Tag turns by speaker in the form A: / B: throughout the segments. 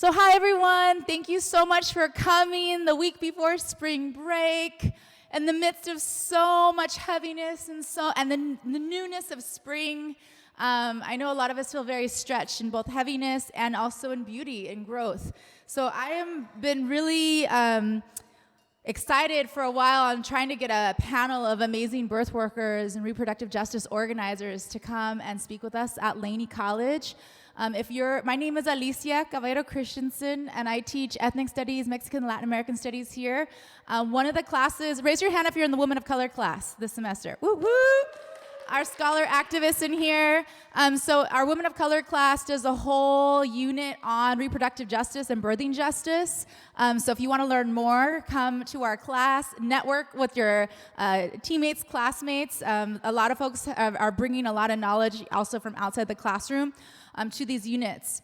A: So hi everyone, thank you so much for coming the week before spring break. In the midst of so much heaviness and the newness of spring, I know a lot of us feel very stretched in both heaviness and also in beauty and growth. So I have been really excited for a while on trying to get a panel of amazing birth workers and reproductive justice organizers to come and speak with us at Laney College. My name is Alicia Caballero-Christenson, and I teach ethnic studies, Mexican, Latin American studies here. One of the classes, raise your hand if you're in the Women of Color class this semester. Woo woo! Our scholar activists in here. So our Women of Color class does a whole unit on reproductive justice and birthing justice. So if you want to learn more, come to our class, network with your teammates, classmates. A lot of folks are bringing a lot of knowledge also from outside the classroom to these units.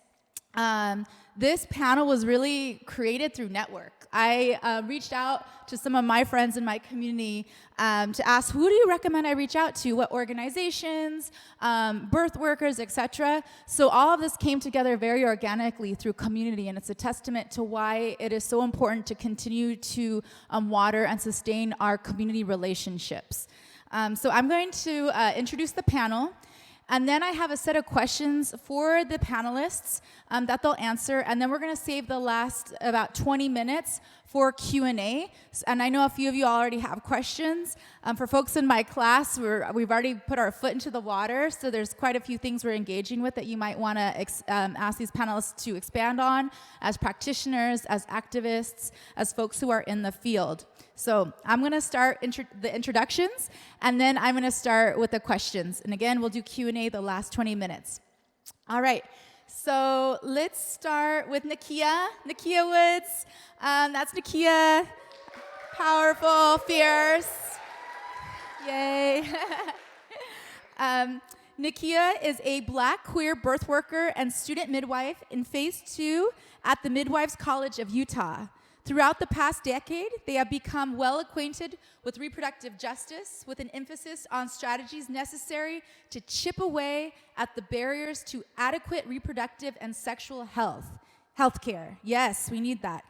A: This panel was really created through network. I reached out to some of my friends in my community to ask, who do you recommend I reach out to? What organizations, birth workers, etc. So all of this came together very organically through community, and it's a testament to why it is so important to continue to water and sustain our community relationships. So I'm going to introduce the panel. And then I have a set of questions for the panelists that they'll answer, and then we're going to save the last about 20 minutes for Q&A. And I know a few of you already have questions. For folks in my class, we've already put our foot into the water, so there's quite a few things we're engaging with that you might want to ask these panelists to expand on as practitioners, as activists, as folks who are in the field. So I'm going to start the introductions, and then I'm going to start with the questions. And again, we'll do Q&A the last 20 minutes. All right. So let's start with Nakia. Nakia Woods. That's Nakia. Powerful, fierce. Yay. Nakia is a Black queer birth worker and student midwife in Phase 2 at the Midwives College of Utah. Throughout the past decade, they have become well acquainted with reproductive justice with an emphasis on strategies necessary to chip away at the barriers to adequate reproductive and sexual healthcare. Yes, we need that.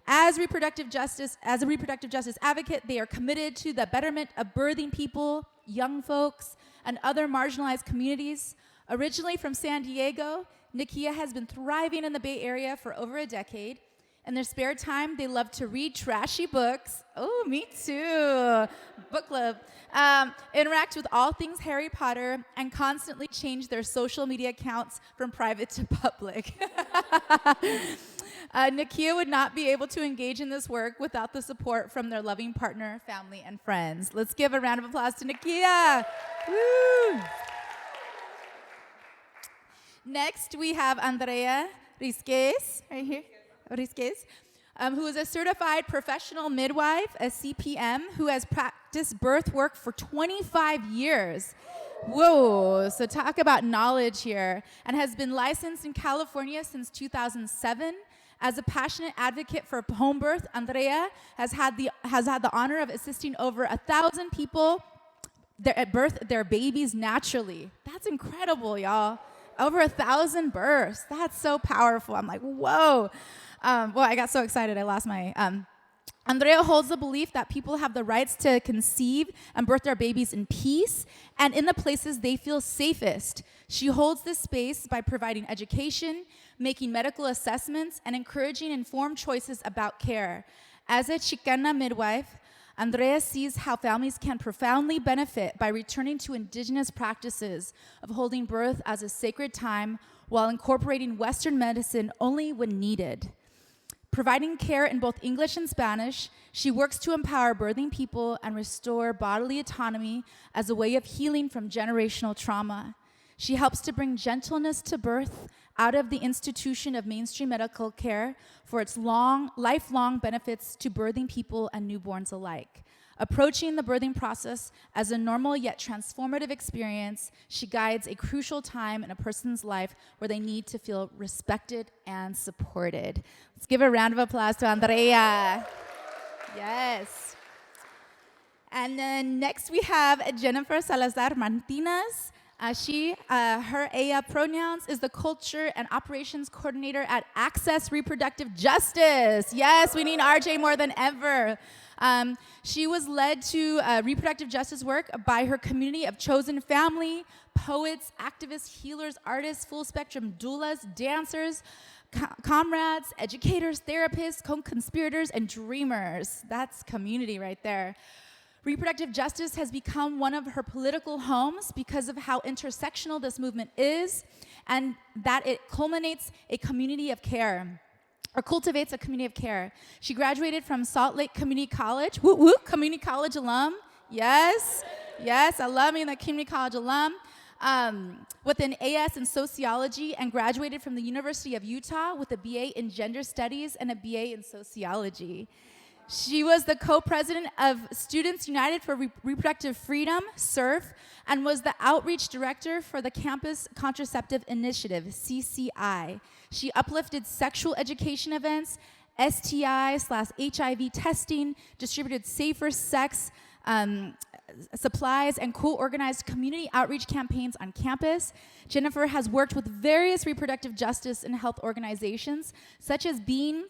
A: As a reproductive justice advocate, they are committed to the betterment of birthing people, young folks, and other marginalized communities. Originally from San Diego, Nakia has been thriving in the Bay Area for over a decade. In their spare time, they love to read trashy books. Oh, me too. Book club. Interact with all things Harry Potter, and constantly change their social media accounts from private to public. Nakia would not be able to engage in this work without the support from their loving partner, family, and friends. Let's give a round of applause to Nakia. Woo! Next, we have Andrea Risquez, right here. Who is a certified professional midwife, a CPM, who has practiced birth work for 25 years. Whoa, so talk about knowledge here. And has been licensed in California since 2007. As a passionate advocate for home birth, Andrea has had the honor of assisting over 1,000 people birth their babies naturally. That's incredible, y'all. Over 1,000 births. That's so powerful. I'm like, whoa. I got so excited I lost my... Andrea holds the belief that people have the rights to conceive and birth their babies in peace and in the places they feel safest. She holds this space by providing education, making medical assessments, and encouraging informed choices about care. As a Chicana midwife, Andrea sees how families can profoundly benefit by returning to indigenous practices of holding birth as a sacred time while incorporating Western medicine only when needed. Providing care in both English and Spanish, she works to empower birthing people and restore bodily autonomy as a way of healing from generational trauma. She helps to bring gentleness to birth out of the institution of mainstream medical care for its lifelong benefits to birthing people and newborns alike. Approaching the birthing process as a normal yet transformative experience, she guides a crucial time in a person's life where they need to feel respected and supported. Let's give a round of applause to Andrea. Yes. And then next we have Jennifer Salazar Martinez. Her AIA pronouns is the Culture and Operations Coordinator at Access Reproductive Justice. Yes, we need RJ more than ever. She was led to reproductive justice work by her community of chosen family, poets, activists, healers, artists, full spectrum doulas, dancers, comrades, educators, therapists, co-conspirators, and dreamers. That's community right there. Reproductive justice has become one of her political homes because of how intersectional this movement is, and that it culminates a community of care, or cultivates a community of care. She graduated from Salt Lake Community College, whoop whoop, community college alum. Yes, I love me the community college alum. With an AS in sociology, and graduated from the University of Utah with a BA in gender studies and a BA in sociology. She was the co-president of Students United for Reproductive Freedom, SURF, and was the outreach director for the Campus Contraceptive Initiative, CCI. She uplifted sexual education events, STI/HIV testing, distributed safer sex supplies, and co-organized community outreach campaigns on campus. Jennifer has worked with various reproductive justice and health organizations, such as being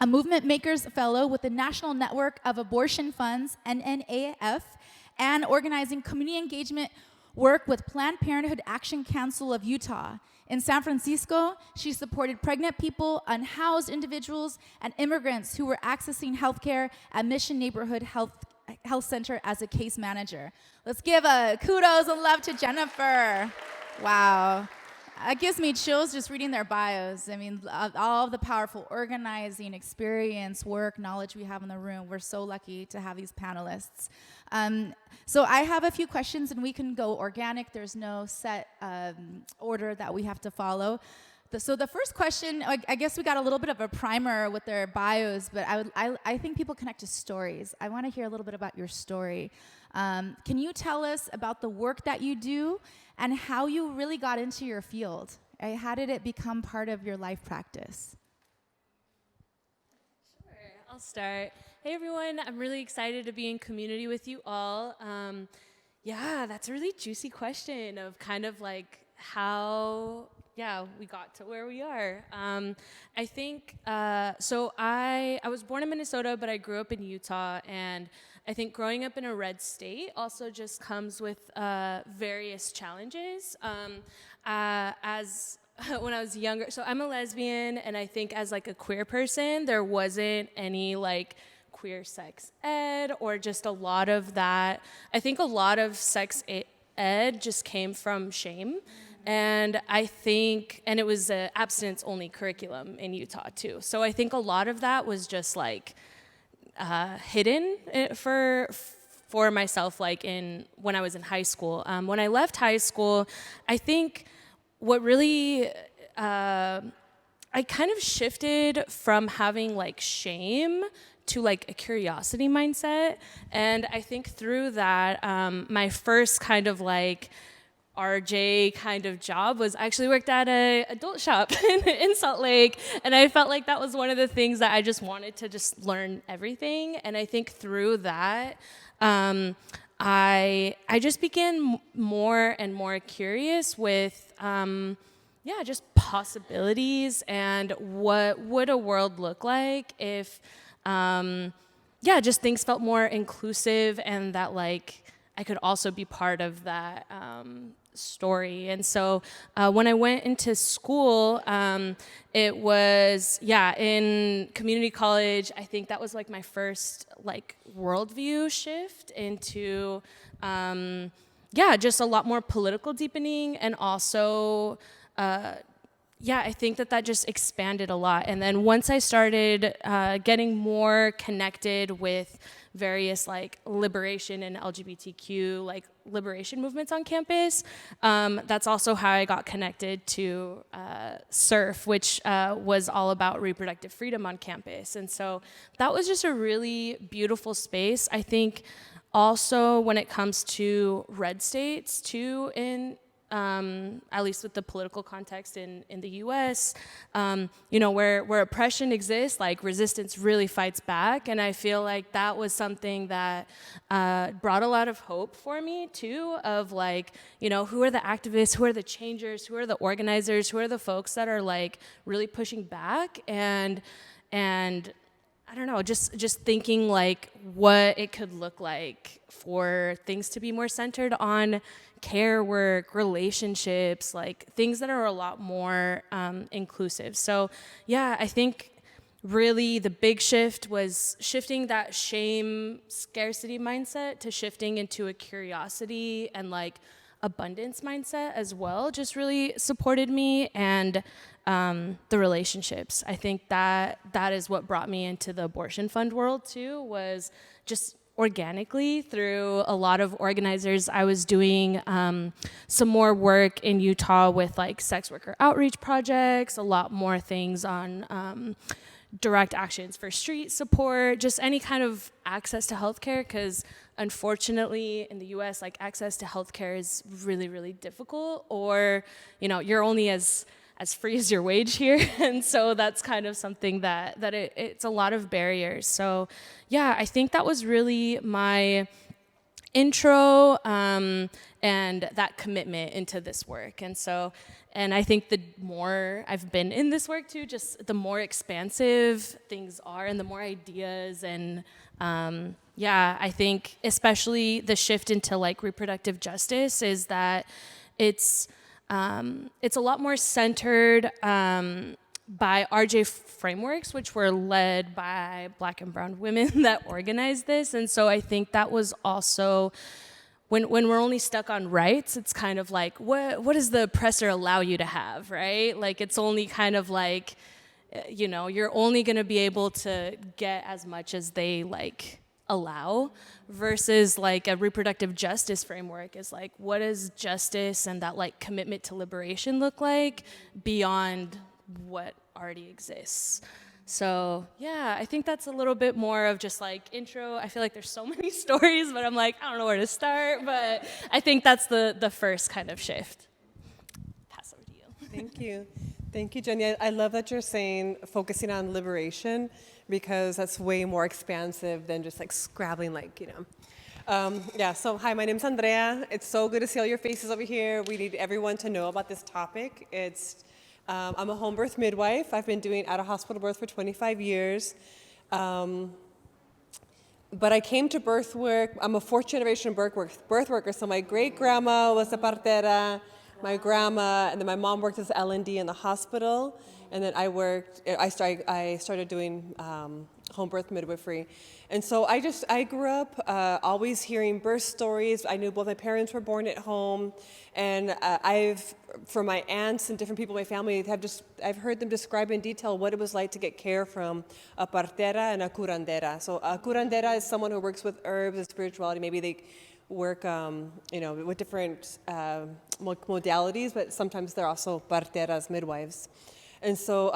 A: a Movement Makers Fellow with the National Network of Abortion Funds, NNAF, and organizing community engagement work with Planned Parenthood Action Council of Utah. In San Francisco, she supported pregnant people, unhoused individuals, and immigrants who were accessing healthcare at Mission Neighborhood Health Center as a case manager. Let's give a kudos and love to Jennifer. Wow. It gives me chills just reading their bios. I mean, all of the powerful organizing, experience, work, knowledge we have in the room. We're so lucky to have these panelists. So I have a few questions, and we can go organic. There's no set order that we have to follow. So the first question, I guess we got a little bit of a primer with their bios, but I think people connect to stories. I want to hear a little bit about your story. Can you tell us about the work that you do and how you really got into your field? How did it become part of your life practice?
B: Sure, I'll start. Hey everyone, I'm really excited to be in community with you all. Yeah, that's a really juicy question of kind of like how we got to where we are. I think, so I was born in Minnesota, but I grew up in Utah, and I think growing up in a red state also just comes with various challenges. As when I was younger, so I'm a lesbian, and I think as like a queer person, there wasn't any like queer sex ed or just a lot of that. I think a lot of sex ed just came from shame. And I think, and it was an abstinence-only curriculum in Utah too. So I think a lot of that was just like hidden for myself, like when I was in high school. When I left high school, I think what really, I kind of shifted from having like shame to like a curiosity mindset. And I think through that, my first kind of like RJ kind of job was I actually worked at an adult shop in Salt Lake, and I felt like that was one of the things that I just wanted to just learn everything. And I think through that, I just began more and more curious with just possibilities and what would a world look like if just things felt more inclusive, and that like I could also be part of that story. And so when I went into school, it was, in community college, I think that was like my first like worldview shift into, just a lot more political deepening, and also, I think that just expanded a lot. And then once I started getting more connected with various like liberation and LGBTQ like liberation movements on campus, that's also how I got connected to SURF, which was all about reproductive freedom on campus. And so that was just a really beautiful space. I think also when it comes to red states too in at least with the political context in the U.S., where oppression exists, like resistance really fights back. And I feel like that was something that brought a lot of hope for me too, of like, who are the activists, who are the changers, who are the organizers, who are the folks that are like really pushing back, and I don't know, just thinking like what it could look like for things to be more centered on care work, relationships, like things that are a lot more inclusive. So yeah, I think really the big shift was shifting that shame scarcity mindset to shifting into a curiosity and like abundance mindset as well, just really supported me. And the relationships, I think that is what brought me into the abortion fund world too, was just organically through a lot of organizers. I was doing some more work in Utah with like sex worker outreach projects, a lot more things on direct actions for street support, just any kind of access to healthcare, because unfortunately in the US, like access to healthcare is really, really difficult, or you're only as free as your wage here. And so that's kind of something that it's a lot of barriers. So yeah, I think that was really my intro and that commitment into this work. And I think the more I've been in this work too, just the more expansive things are and the more ideas. And I think especially the shift into like reproductive justice is that it's a lot more centered by RJ frameworks, which were led by Black and brown women that organized this. And so I think that was also, when we're only stuck on rights, it's kind of like, what does the oppressor allow you to have, right? Like it's only kind of like, you're only gonna be able to get as much as they like allow, versus like a reproductive justice framework is like, what does justice and that like commitment to liberation look like beyond what already exists? So yeah, I think that's a little bit more of just like intro. I feel like there's so many stories, but I'm like, I don't know where to start, but I think that's the first kind of shift. Pass over to you.
C: Thank you. Thank you, Jenny. I love that you're saying focusing on liberation, because that's way more expansive than just like scrabbling, so hi, my name's Andrea. It's so good to see all your faces over here. We need everyone to know about this topic. I'm a home birth midwife. I've been doing out-of-hospital birth for 25 years. But I came to birth work. I'm a fourth generation birthworker. So my great-grandma was a partera, my grandma, and then my mom worked as L&D in the hospital. And then I started doing home birth midwifery. And so I grew up always hearing birth stories. I knew both my parents were born at home. And from my aunts and different people in my family, I've heard them describe in detail what it was like to get care from a partera and a curandera. So a curandera is someone who works with herbs and spirituality. Maybe they work, with different modalities, but sometimes they're also parteras, midwives. And so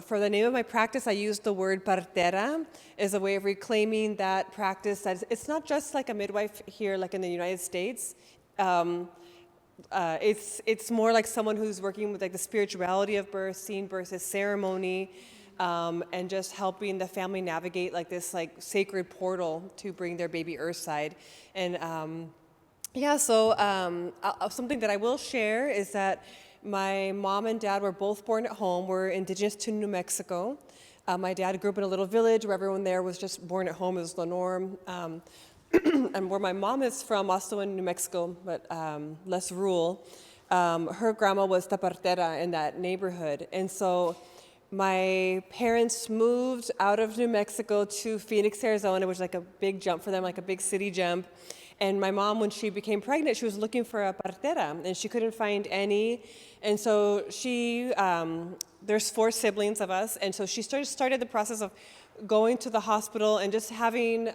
C: for the name of my practice, I use the word partera as a way of reclaiming that practice. That it's not just like a midwife here, like in the United States. It's more like someone who's working with like the spirituality of birth, seeing birth as ceremony, and just helping the family navigate like this like sacred portal to bring their baby earthside. And something that I will share is that my mom and dad were both born at home. We're indigenous to New Mexico. My dad grew up in a little village where everyone there was just born at home. It was the norm. And where my mom is from, also in New Mexico, but less rural, her grandma was the partera in that neighborhood. And so my parents moved out of New Mexico to Phoenix, Arizona, which was like a big jump for them, like a big city jump. And my mom, when she became pregnant, she was looking for a partera, and she couldn't find any. And so there's 4 siblings of us, and so she started the process of going to the hospital and just having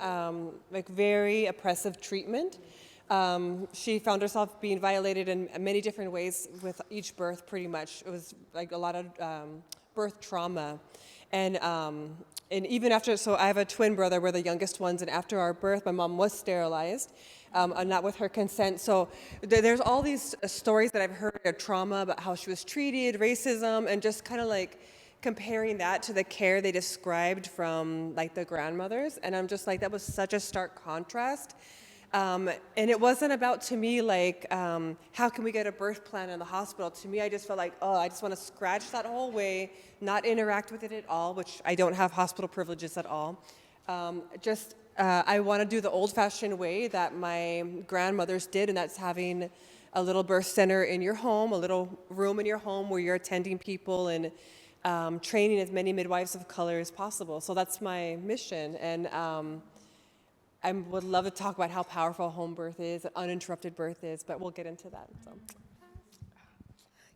C: very oppressive treatment. She found herself being violated in many different ways with each birth, pretty much. It was like a lot of birth trauma. And and even after, so I have a twin brother, we're the youngest ones, and after our birth, my mom was sterilized, not with her consent. So there's all these stories that I've heard of trauma about how she was treated, racism, and just kind of like comparing that to the care they described from like the grandmothers. And I'm just like, that was such a stark contrast. And it wasn't about, to me, like, how can we get a birth plan in the hospital? To me, I just felt like, oh, I just want to scratch that whole way, not interact with it at all, which I don't have hospital privileges at all. I want to do the old-fashioned way that my grandmothers did, and that's having a little birth center in your home, a little room in your home where you're attending people and training as many midwives of color as possible. So that's my mission. And I would love to talk about how powerful home birth is, uninterrupted birth is, but we'll get into that. So.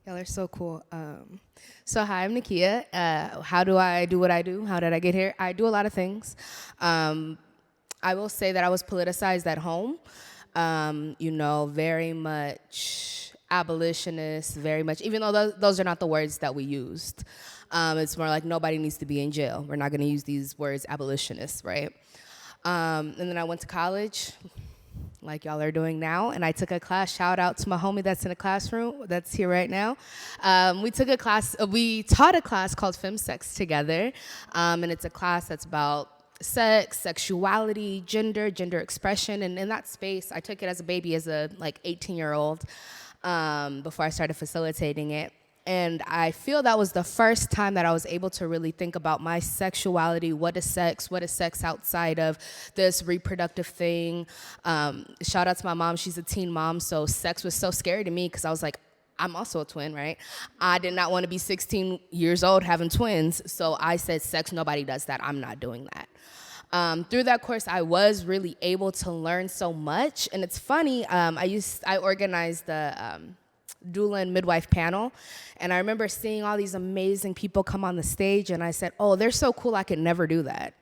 D: Y'all are so cool. So hi, I'm Nakia. How do I do what I do? How did I get here? I do a lot of things. I will say that I was politicized at home. Very much abolitionist, very much, even though those are not the words that we used. It's more like nobody needs to be in jail. We're not going to use these words abolitionist, right? And then I went to college, like y'all are doing now, and I took a class. Shout out to my homie that's in the classroom, that's here right now. We taught a class called FemSex together, and it's a class that's about sex, sexuality, gender expression, and in that space, I took it as a baby, as a 18-year-old, before I started facilitating it. And I feel that was the first time that I was able to really think about my sexuality. What is sex outside of this reproductive thing? Shout out to my mom, she's a teen mom, so sex was so scary to me because I was like, I'm also a twin, right? I did not want to be 16 years old having twins, so I said, sex, nobody does that, I'm not doing that. Through that course, I was really able to learn so much, and it's funny, I organized the doula and midwife panel, and I remember seeing all these amazing people come on the stage, and I said, oh, they're so cool, I could never do that.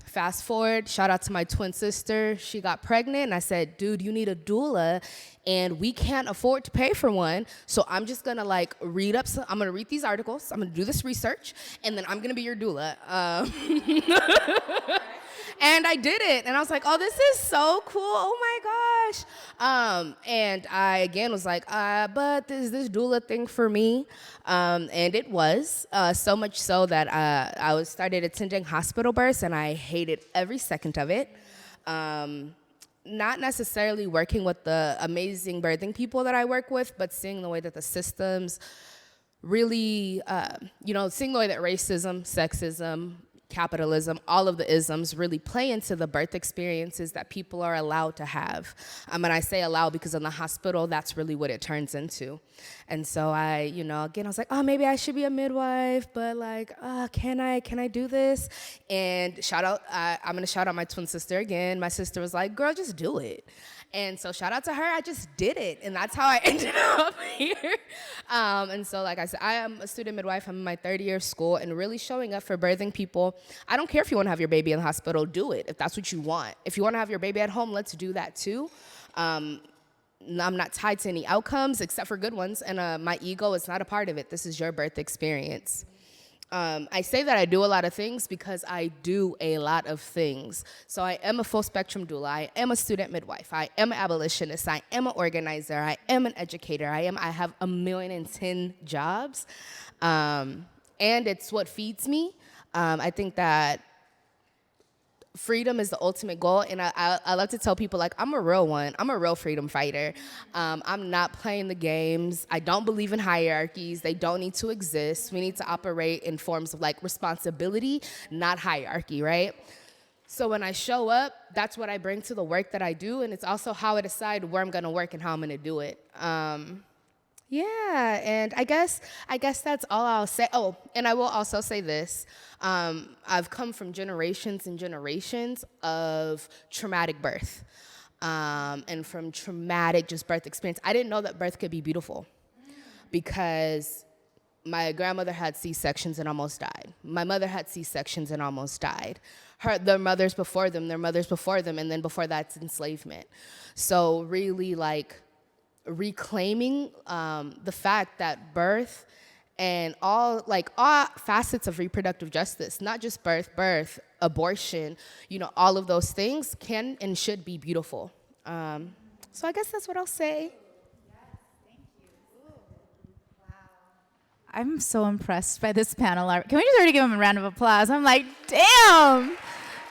D: Fast forward, shout out to my twin sister, she got pregnant, and I said, dude, you need a doula, and we can't afford to pay for one, so I'm just gonna I'm gonna read these articles, I'm gonna do this research, and then I'm gonna be your doula. And I did it, and I was like, oh, this is so cool, oh my gosh. And I, again, was like, but is this doula thing for me? And it was, so much so that I started attending hospital births, and I hated every second of it. Not necessarily working with the amazing birthing people that I work with, but seeing the way that the systems really, seeing the way that racism, sexism, capitalism, all of the isms really play into the birth experiences that people are allowed to have. And I say allow because in the hospital, that's really what it turns into. And so again, I was like, oh, maybe I should be a midwife, but can I do this? And I'm gonna shout out my twin sister again. My sister was like, girl, just do it. And so shout out to her, I just did it, and that's how I ended up here. And so like I said, I am a student midwife, I'm in my third year of school, and really showing up for birthing people. I don't care if you wanna have your baby in the hospital, do it, if that's what you want. If you wanna have your baby at home, let's do that too. I'm not tied to any outcomes except for good ones, and my ego is not a part of it. This is your birth experience. I say that I do a lot of things because I do a lot of things. So I am a full spectrum doula, I am a student midwife, I am an abolitionist, I am an organizer, I am an educator, I have 1,010,000 jobs, and it's what feeds me. I think that freedom is the ultimate goal, and I love to tell people, I'm a real one. I'm a real freedom fighter. I'm not playing the games. I don't believe in hierarchies. They don't need to exist. We need to operate in forms of responsibility, not hierarchy, right? So when I show up, that's what I bring to the work that I do, and it's also how I decide where I'm gonna work and how I'm gonna do it. Yeah, and I guess that's all I'll say. Oh, and I will also say this. I've come from generations and generations of traumatic birth, and from traumatic just birth experience. I didn't know that birth could be beautiful because my grandmother had C-sections and almost died. My mother had C-sections and almost died. Their mothers before them, and then before that's enslavement. So really reclaiming the fact that birth and all facets of reproductive justice, not just birth, abortion, all of those things can and should be beautiful. So I guess that's what I'll say.
A: I'm so impressed by this panel. Can we just already give them a round of applause? I'm like, damn.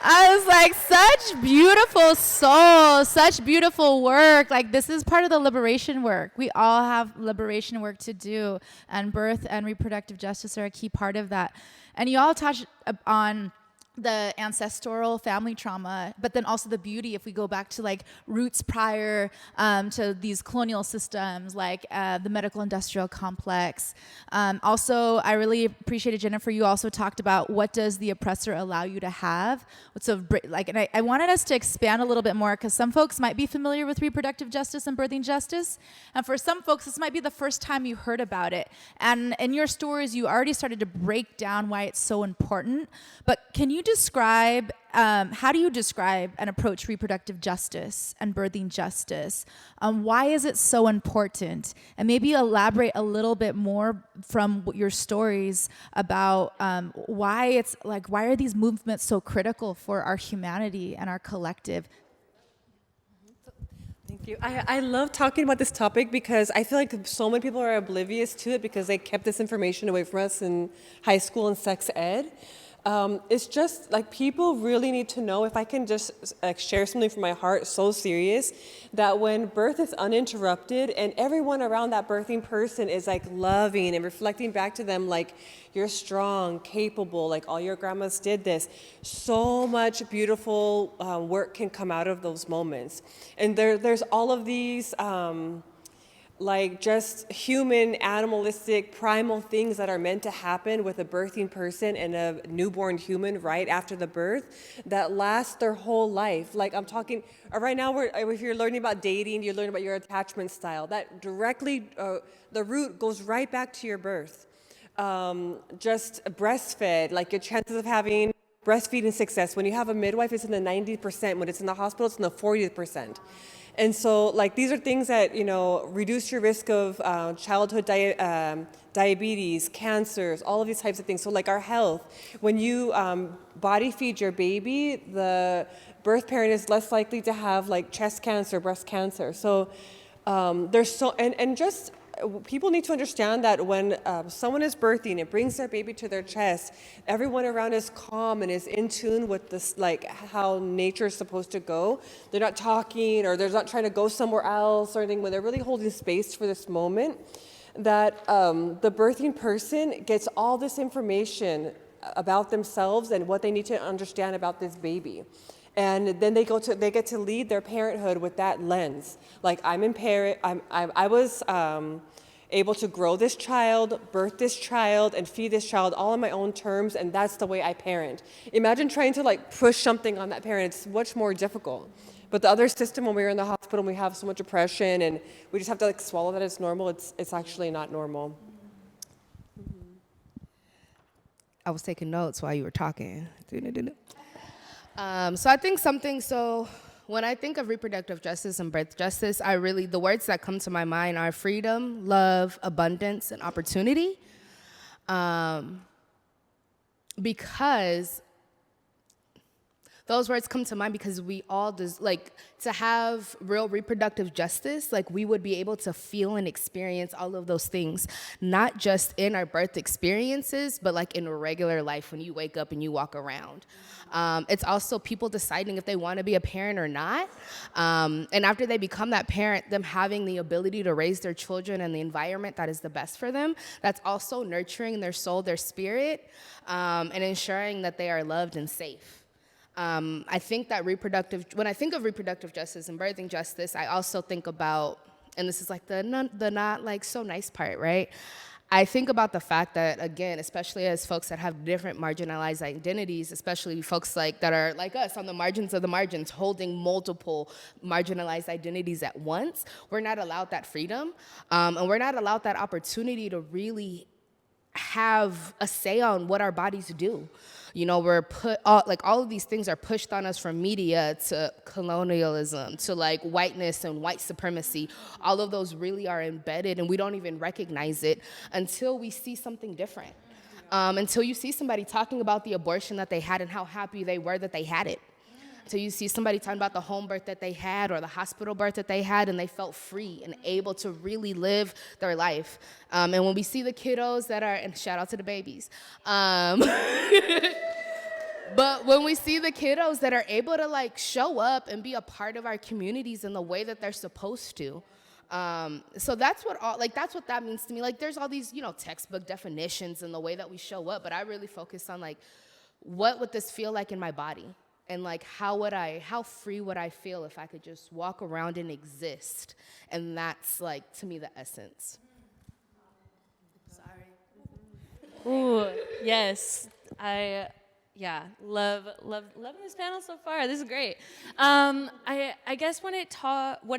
A: I was like, such beautiful soul, such beautiful work. Like, this is part of the liberation work. We all have liberation work to do, and birth and reproductive justice are a key part of that. And you all touched on the ancestral family trauma, but then also the beauty if we go back to like roots prior to these colonial systems, like the medical industrial complex. Also, I really appreciated, Jennifer, you also talked about what does the oppressor allow you to have. And I wanted us to expand a little bit more, because some folks might be familiar with reproductive justice and birthing justice, and for some folks this might be the first time you heard about it. And in your stories you already started to break down why it's so important, but can you describe, how do you describe and approach reproductive justice and birthing justice? Why is it so important? And maybe elaborate a little bit more from your stories about why are these movements so critical for our humanity and our collective?
C: Thank you. I love talking about this topic because I feel like so many people are oblivious to it because they kept this information away from us in high school and sex ed. It's just like people really need to know, if I can just share something from my heart, so serious, that when birth is uninterrupted and everyone around that birthing person is like loving and reflecting back to them like, you're strong, capable, like all your grandmas did this, so much beautiful work can come out of those moments. And there's all of these like just human, animalistic, primal things that are meant to happen with a birthing person and a newborn human right after the birth that last their whole life. Like I'm talking, right now, if you're learning about dating, you're learning about your attachment style. That directly, the root goes right back to your birth. Just breastfed, like your chances of having breastfeeding success. When you have a midwife, it's in the 90%. When it's in the hospital, it's in the 40%. And so, like, these are things that, reduce your risk of childhood diabetes, cancers, all of these types of things. So, like, our health, when you body feed your baby, the birth parent is less likely to have, like, chest cancer, breast cancer. So, people need to understand that when someone is birthing, it brings their baby to their chest, everyone around is calm and is in tune with this, like how nature is supposed to go. They're not talking or they're not trying to go somewhere else or anything, when they're really holding space for this moment, that the birthing person gets all this information about themselves and what they need to understand about this baby. And then they get to lead their parenthood with that lens. Like, I was able to grow this child, birth this child, and feed this child all on my own terms, and that's the way I parent. Imagine trying to like push something on that parent. It's much more difficult. But the other system, when we were in the hospital, we have so much oppression, and we just have to like swallow that as normal. It's actually not normal.
D: I was taking notes while you were talking. So I think when I think of reproductive justice and birth justice, the words that come to my mind are freedom, love, abundance, and opportunity. Because those words come to mind because we all to have real reproductive justice, like we would be able to feel and experience all of those things, not just in our birth experiences, but like in regular life when you wake up and you walk around. It's also people deciding if they want to be a parent or not. And after they become that parent, them having the ability to raise their children in the environment that is the best for them, that's also nurturing their soul, their spirit, and ensuring that they are loved and safe. I think that when I think of reproductive justice and birthing justice, I also think about, and this is like the not like so nice part, right? I think about the fact that, again, especially as folks that have different marginalized identities, especially folks that are like us on the margins of the margins, holding multiple marginalized identities at once, we're not allowed that freedom, and we're not allowed that opportunity to really have a say on what our bodies do. You know, we're put, all of these things are pushed on us from media to colonialism to like whiteness and white supremacy. All of those really are embedded, and we don't even recognize it until we see something different. Until you see somebody talking about the abortion that they had and how happy they were that they had it. Until you see somebody talking about the home birth that they had or the hospital birth that they had, and they felt free and able to really live their life. And when we see the kiddos that are, and shout out to the babies, but when we see the kiddos that are able to like show up and be a part of our communities in the way that they're supposed to, so that's what that means to me. Like, there's all these, you know, textbook definitions in the way that we show up, but I really focus on like, what would this feel like in my body? And like, how free would I feel if I could just walk around and exist? And that's like, to me, the essence.
B: Sorry. Ooh, yes. Love this panel so far. This is great. I guess when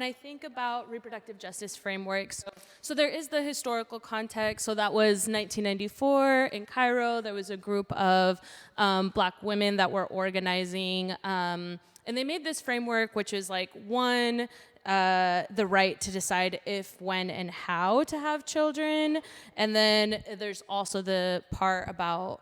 B: I think about reproductive justice frameworks, so there is the historical context. So that was 1994 in Cairo. There was a group of Black women that were organizing, and they made this framework, which is like one, the right to decide if, when, and how to have children, and then there's also the part about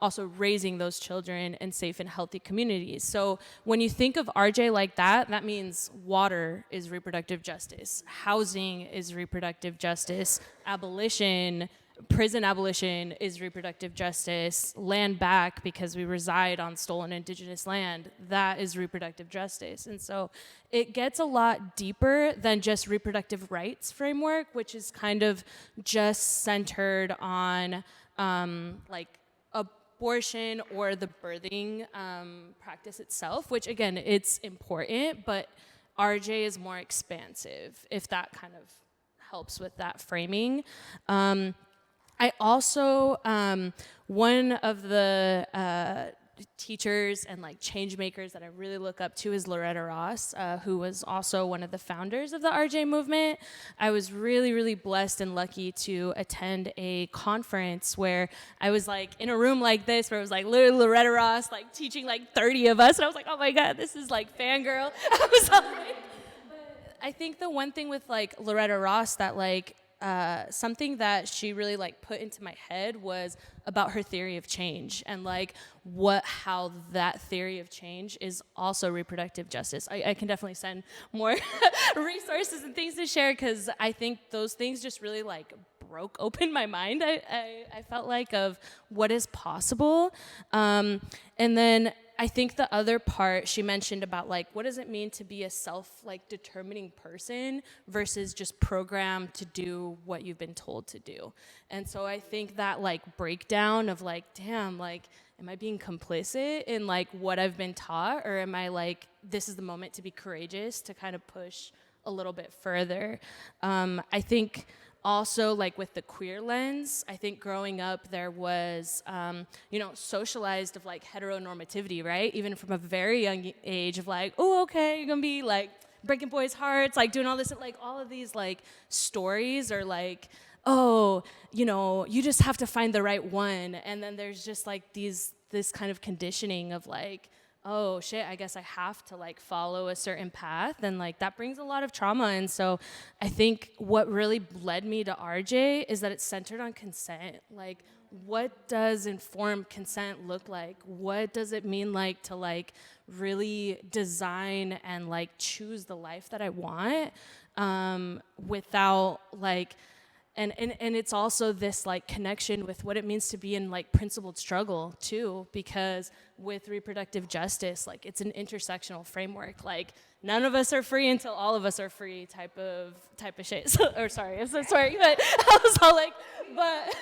B: also raising those children in safe and healthy communities. So when you think of RJ like that, that means water is reproductive justice, housing is reproductive justice, prison abolition is reproductive justice, land back because we reside on stolen indigenous land, that is reproductive justice. And so it gets a lot deeper than just reproductive rights framework, which is kind of just centered on like abortion or the birthing practice itself, which again, it's important, but RJ is more expansive, if that kind of helps with that framing. I also, one of the teachers and like change makers that I really look up to is Loretta Ross, who was also one of the founders of the RJ movement. I was really, really blessed and lucky to attend a conference where I was like in a room like this, where it was like literally Loretta Ross like teaching like 30 of us, and I was like, oh my God, this is like fangirl. I was like, but I think the one thing with like Loretta Ross that like something that she really like put into my head was about her theory of change and like how that theory of change is also reproductive justice. I can definitely send more resources and things to share, because I think those things just really like broke open my mind. I felt like of what is possible. And then I think the other part she mentioned about like, what does it mean to be a determining person versus just programmed to do what you've been told to do. And so I think that like breakdown of like, damn, like, am I being complicit in like what I've been taught, or am I like, this is the moment to be courageous to kind of push a little bit further. I think also, like with the queer lens, I think growing up there was, socialized of like heteronormativity, right? Even from a very young age of like, oh, okay, you're gonna be like breaking boys' hearts, like doing all this, like all of these like stories are like, oh, you just have to find the right one. And then there's just like this kind of conditioning of like, oh shit, I guess I have to like follow a certain path, and like that brings a lot of trauma. And so I think what really led me to RJ is that it's centered on consent. Like, what does informed consent look like? What does it mean like to like really design and like choose the life that I want without like, and it's also this like connection with what it means to be in like principled struggle too, because with reproductive justice, like it's an intersectional framework. Like none of us are free until all of us are free type of shit. So, or sorry, I'm so sorry, but I was all like, but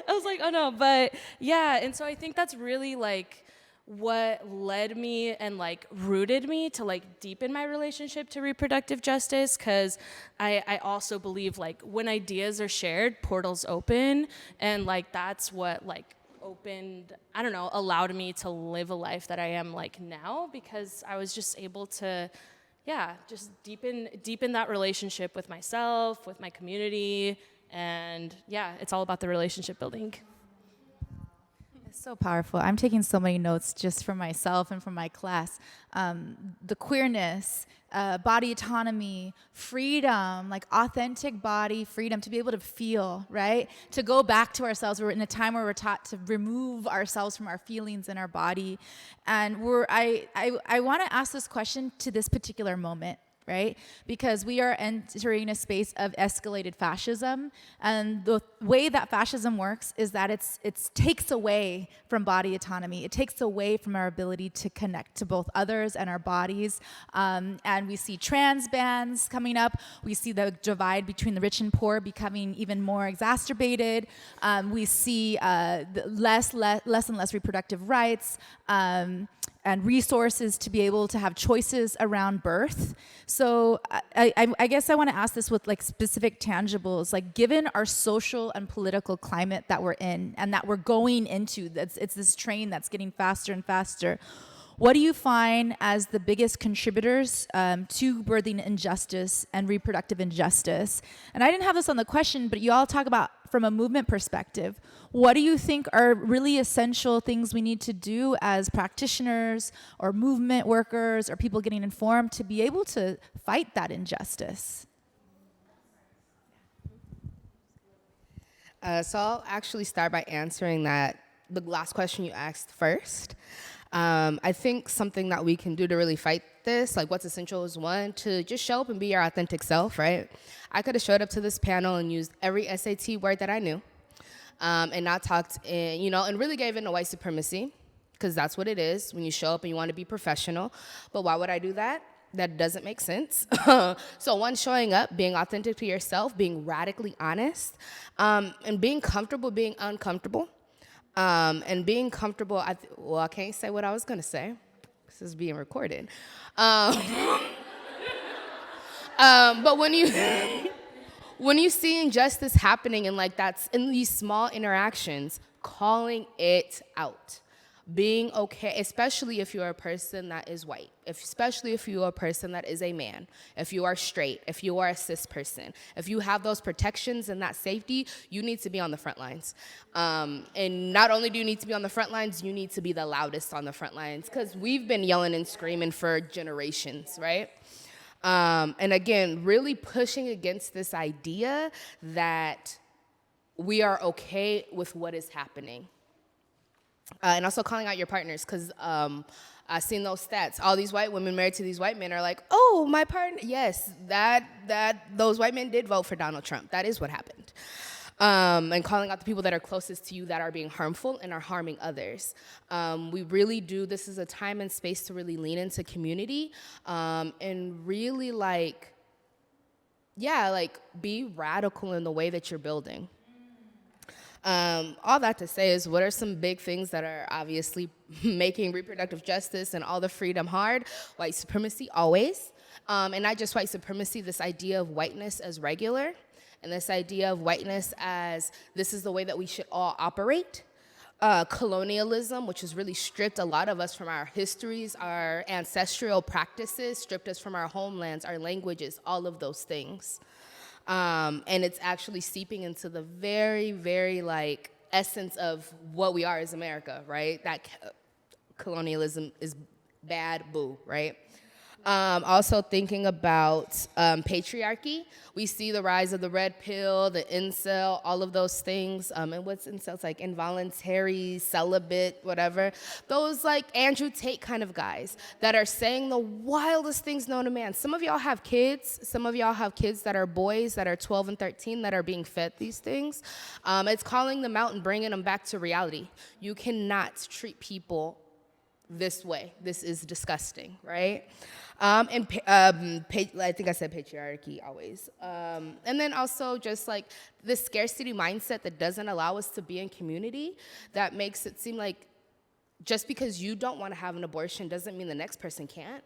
B: I was like, oh no, but yeah. And so I think that's really like what led me and like rooted me to like deepen my relationship to reproductive justice, because I also believe like when ideas are shared, portals open, and like that's what like opened, I don't know, allowed me to live a life that I am like now, because I was just able to just deepen that relationship with myself, with my community, And yeah, it's all about the relationship building.
A: So powerful. I'm taking so many notes just for myself and from my class. The queerness, body autonomy, freedom, like authentic body freedom to be able to feel, right? To go back to ourselves. We're in a time where we're taught to remove ourselves from our feelings and our body. And I want to ask this question to this particular moment, right? Because we are entering a space of escalated fascism, and the way that fascism works is that it takes away from body autonomy. It takes away from our ability to connect to both others and our bodies. And we see trans bans coming up. We see the divide between the rich and poor becoming even more exacerbated. We see less and less reproductive rights. And resources to be able to have choices around birth. So I guess I want to ask this with like specific tangibles, like given our social and political climate that we're in and that we're going into, it's this train that's getting faster and faster. What do you find as the biggest contributors to birthing injustice and reproductive injustice? And I didn't have this on the question, but you all talk about from a movement perspective. What do you think are really essential things we need to do as practitioners or movement workers or people getting informed to be able to fight that injustice?
D: So I'll actually start by answering the last question you asked first. I think something that we can do to really fight this, like what's essential is one, to just show up and be your authentic self, right? I could have showed up to this panel and used every SAT word that I knew and not talked and really gave in to white supremacy, because that's what it is when you show up and you want to be professional. But why would I do that? That doesn't make sense. So one, showing up, being authentic to yourself, being radically honest, and being comfortable being uncomfortable. And being comfortable, I can't say what I was gonna say. This is being recorded. But when you see injustice happening and like that's in these small interactions, calling it out. Being okay, especially if you're a person that is white, especially if you're a person that is a man, if you are straight, if you are a cis person, if you have those protections and that safety, you need to be on the front lines. And not only do you need to be on the front lines, you need to be the loudest on the front lines, because we've been yelling and screaming for generations, right? And again, really pushing against this idea that we are okay with what is happening. And also calling out your partners, because I've seen those stats. All these white women married to these white men are like, oh, my partner. Yes, those white men did vote for Donald Trump. That is what happened. And calling out the people that are closest to you that are being harmful and are harming others. We really do. This is a time and space to really lean into community and really be radical in the way that you're building. All that to say is, what are some big things that are obviously making reproductive justice and all the freedom hard? White supremacy, always. And not just white supremacy, this idea of whiteness as regular, and this idea of whiteness as this is the way that we should all operate. Colonialism, which has really stripped a lot of us from our histories, our ancestral practices, stripped us from our homelands, our languages, all of those things. And it's actually seeping into the very, very essence of what we are as America, right? That colonialism is bad, boo, right? Also thinking about patriarchy. We see the rise of the red pill, the incel, all of those things. And what's incel? It's like involuntary, celibate, whatever. Those Andrew Tate kind of guys that are saying the wildest things known to man. Some of y'all have kids. Some of y'all have kids that are boys that are 12 and 13 that are being fed these things. It's calling them out and bringing them back to reality. You cannot treat people this way. This is disgusting, right? I think I said patriarchy always. And then also just this scarcity mindset that doesn't allow us to be in community, that makes it seem like just because you don't want to have an abortion doesn't mean the next person can't.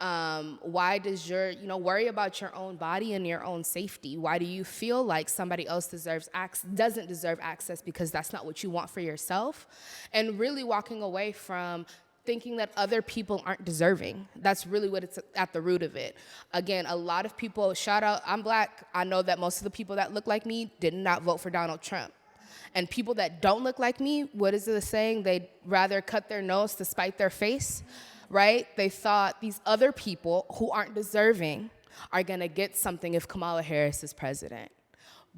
D: Why does worry about your own body and your own safety? Why do you feel like somebody else doesn't deserve access because that's not what you want for yourself? And really walking away from thinking that other people aren't deserving. That's really what it's at the root of it. Again, a lot of people, shout out, I'm Black. I know that most of the people that look like me did not vote for Donald Trump. And people that don't look like me, what is the saying? They'd rather cut their nose to spite their face, right? They thought these other people who aren't deserving are gonna get something if Kamala Harris is president.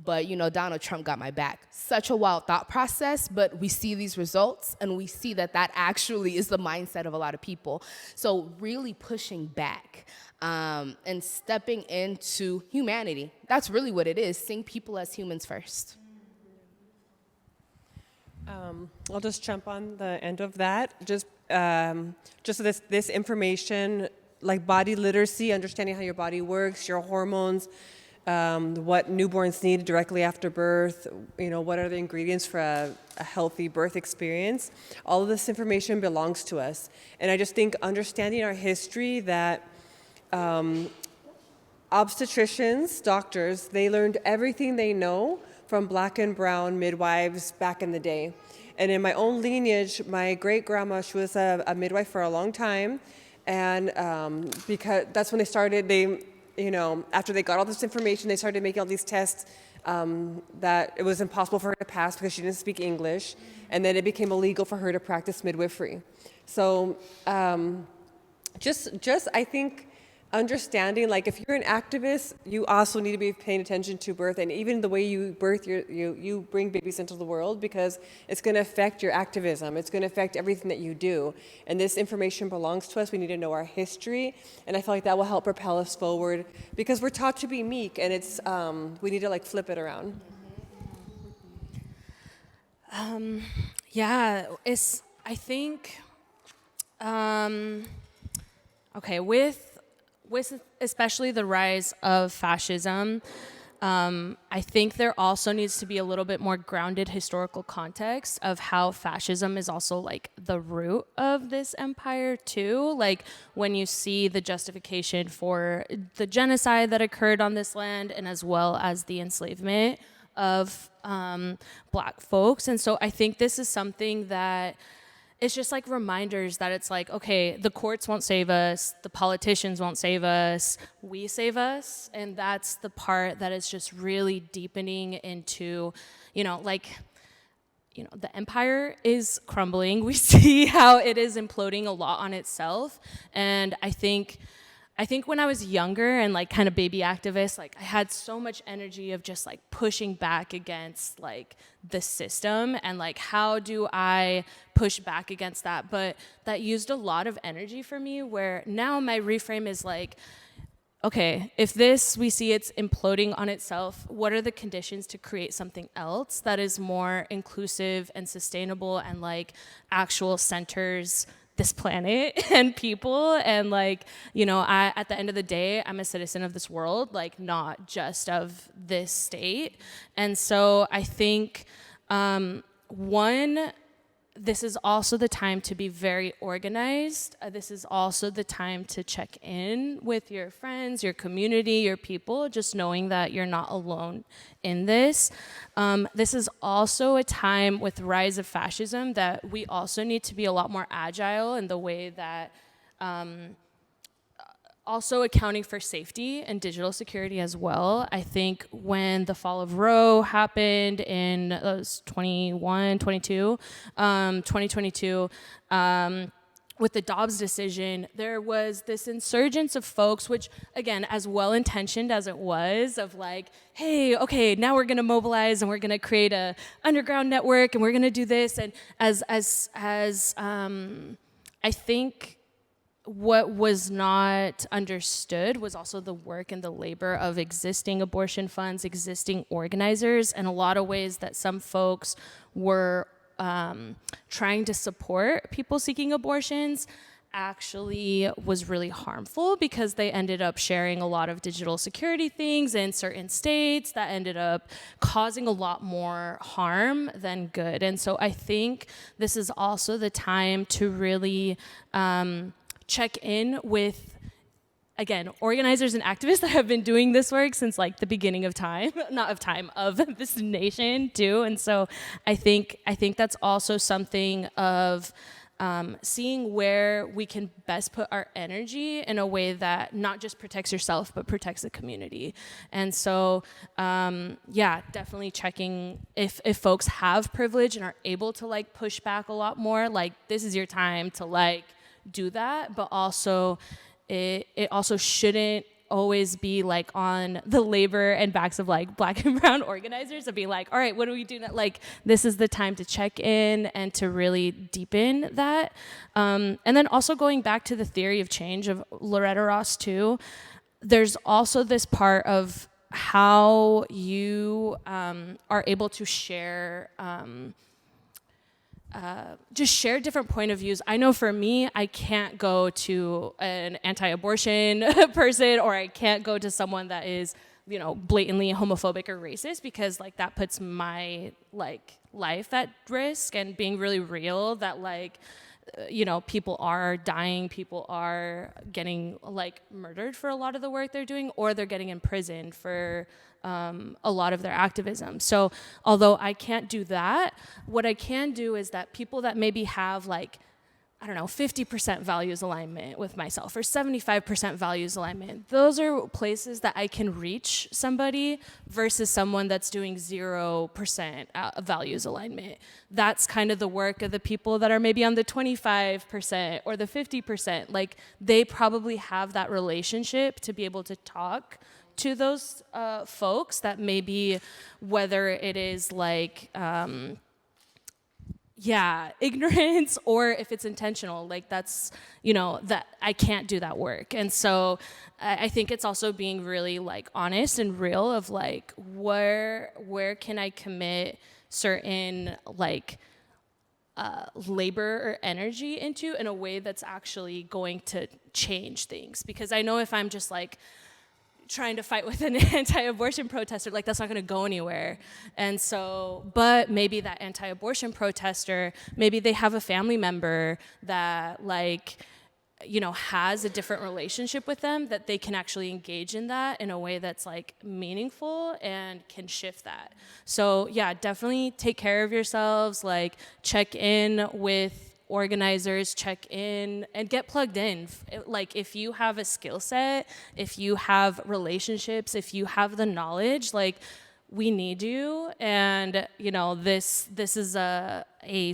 D: But, you know, Donald Trump got my back. Such a wild thought process, but we see these results, and we see that that actually is the mindset of a lot of people. So really pushing back and stepping into humanity. That's really what it is, seeing people as humans first.
C: I'll just jump on the end of that. Just this information, like body literacy, understanding how your body works, your hormones, what newborns need directly after birth, you know, what are the ingredients for a healthy birth experience. All of this information belongs to us. And I just think understanding our history that obstetricians, doctors, they learned everything they know from Black and brown midwives back in the day. And in my own lineage, my great-grandma, she was a midwife for a long time. And because that's when they started, you know, after they got all this information, they started making all these tests that it was impossible for her to pass because she didn't speak English. And then it became illegal for her to practice midwifery. So just I think understanding, like if you're an activist, you also need to be paying attention to birth and even the way you birth, you bring babies into the world, because it's going to affect your activism. It's going to affect everything that you do. And this information belongs to us. We need to know our history. And I feel like that will help propel us forward because we're taught to be meek, and it's we need to like flip it around.
B: Yeah, it's, I think, okay, with especially the rise of fascism, I think there also needs to be a little bit more grounded historical context of how fascism is also like the root of this empire too. Like when you see the justification for the genocide that occurred on this land, and as well as the enslavement of Black folks. And so I think this is something that it's just like reminders that it's like, okay, the courts won't save us, the politicians won't save us, we save us. And that's the part that is just really deepening into, you know, like, you know, the empire is crumbling. We see how it is imploding a lot on itself. And I think when I was younger and like kind of baby activist, like I had so much energy of just like pushing back against like the system and like how do I push back against that? But that used a lot of energy for me, where now my reframe is like, okay, if this, we see it's imploding on itself, what are the conditions to create something else that is more inclusive and sustainable and like actual centers this planet and people, and like, you know, at the end of the day, I'm a citizen of this world, like not just of this state. And so I think, one, this is also the time to be very organized. This is also the time to check in with your friends, your community, your people, just knowing that you're not alone in this. This is also a time with the rise of fascism that we also need to be a lot more agile in the way that also accounting for safety and digital security as well. I think when the fall of Roe happened in 2022, with the Dobbs decision, there was this insurgence of folks, which again, as well-intentioned as it was, of like, hey, okay, now we're gonna mobilize and we're gonna create a underground network and we're gonna do this. And as I think what was not understood was also the work and the labor of existing abortion funds, existing organizers, and a lot of ways that some folks were trying to support people seeking abortions actually was really harmful, because they ended up sharing a lot of digital security things in certain states that ended up causing a lot more harm than good. And so I think this is also the time to really check in with, again, organizers and activists that have been doing this work since like the beginning of time, of this nation too. And so I think that's also something of seeing where we can best put our energy in a way that not just protects yourself, but protects the community. And so, yeah, definitely checking if folks have privilege and are able to like push back a lot more, like this is your time to like do that, but also it also shouldn't always be like on the labor and backs of like Black and brown organizers to be like, all right, what do we do now? Like, this is the time to check in and to really deepen that. And then also going back to the theory of change of Loretta Ross too, there's also this part of how you are able to share just share different point of views. I know for me, I can't go to an anti-abortion person, or I can't go to someone that is, you know, blatantly homophobic or racist, because like that puts my like life at risk, and being really real that like, you know, people are dying, people are getting like murdered for a lot of the work they're doing, or they're getting imprisoned for a lot of their activism. So although I can't do that, what I can do is that people that maybe have like, I don't know, 50% values alignment with myself or 75% values alignment, those are places that I can reach somebody versus someone that's doing 0% values alignment. That's kind of the work of the people that are maybe on the 25% or the 50%. Like, they probably have that relationship to be able to talk to those folks that maybe, whether it is like, ignorance, or if it's intentional, like that's, you know, that I can't do that work. And so I think it's also being really like honest and real of like, where can I commit certain like labor or energy into in a way that's actually going to change things. Because I know if I'm just like trying to fight with an anti-abortion protester, like that's not going to go anywhere. And so, but maybe that anti-abortion protester, maybe they have a family member that like, you know, has a different relationship with them, that they can actually engage in that in a way that's like meaningful and can shift that. So yeah, definitely take care of yourselves, like check in with organizers, check in and get plugged in. Like if you have a skill set, if you have relationships, if you have the knowledge, like we need you. And you know, this is a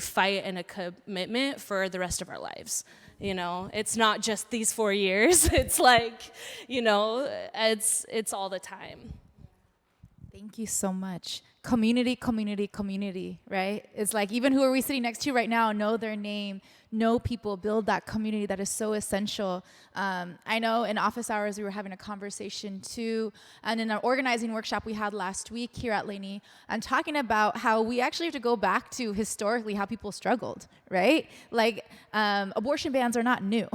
B: fight and a commitment for the rest of our lives. You know, it's not just these 4 years. It's like, you know, it's all the time.
A: Thank you so much. Community, community, community, right? It's like even who are we sitting next to right now, know their name, know people, build that community that is so essential. I know in office hours we were having a conversation too, and in our organizing workshop we had last week here at Laney, and talking about how we actually have to go back to historically how people struggled, right? Like abortion bans are not new,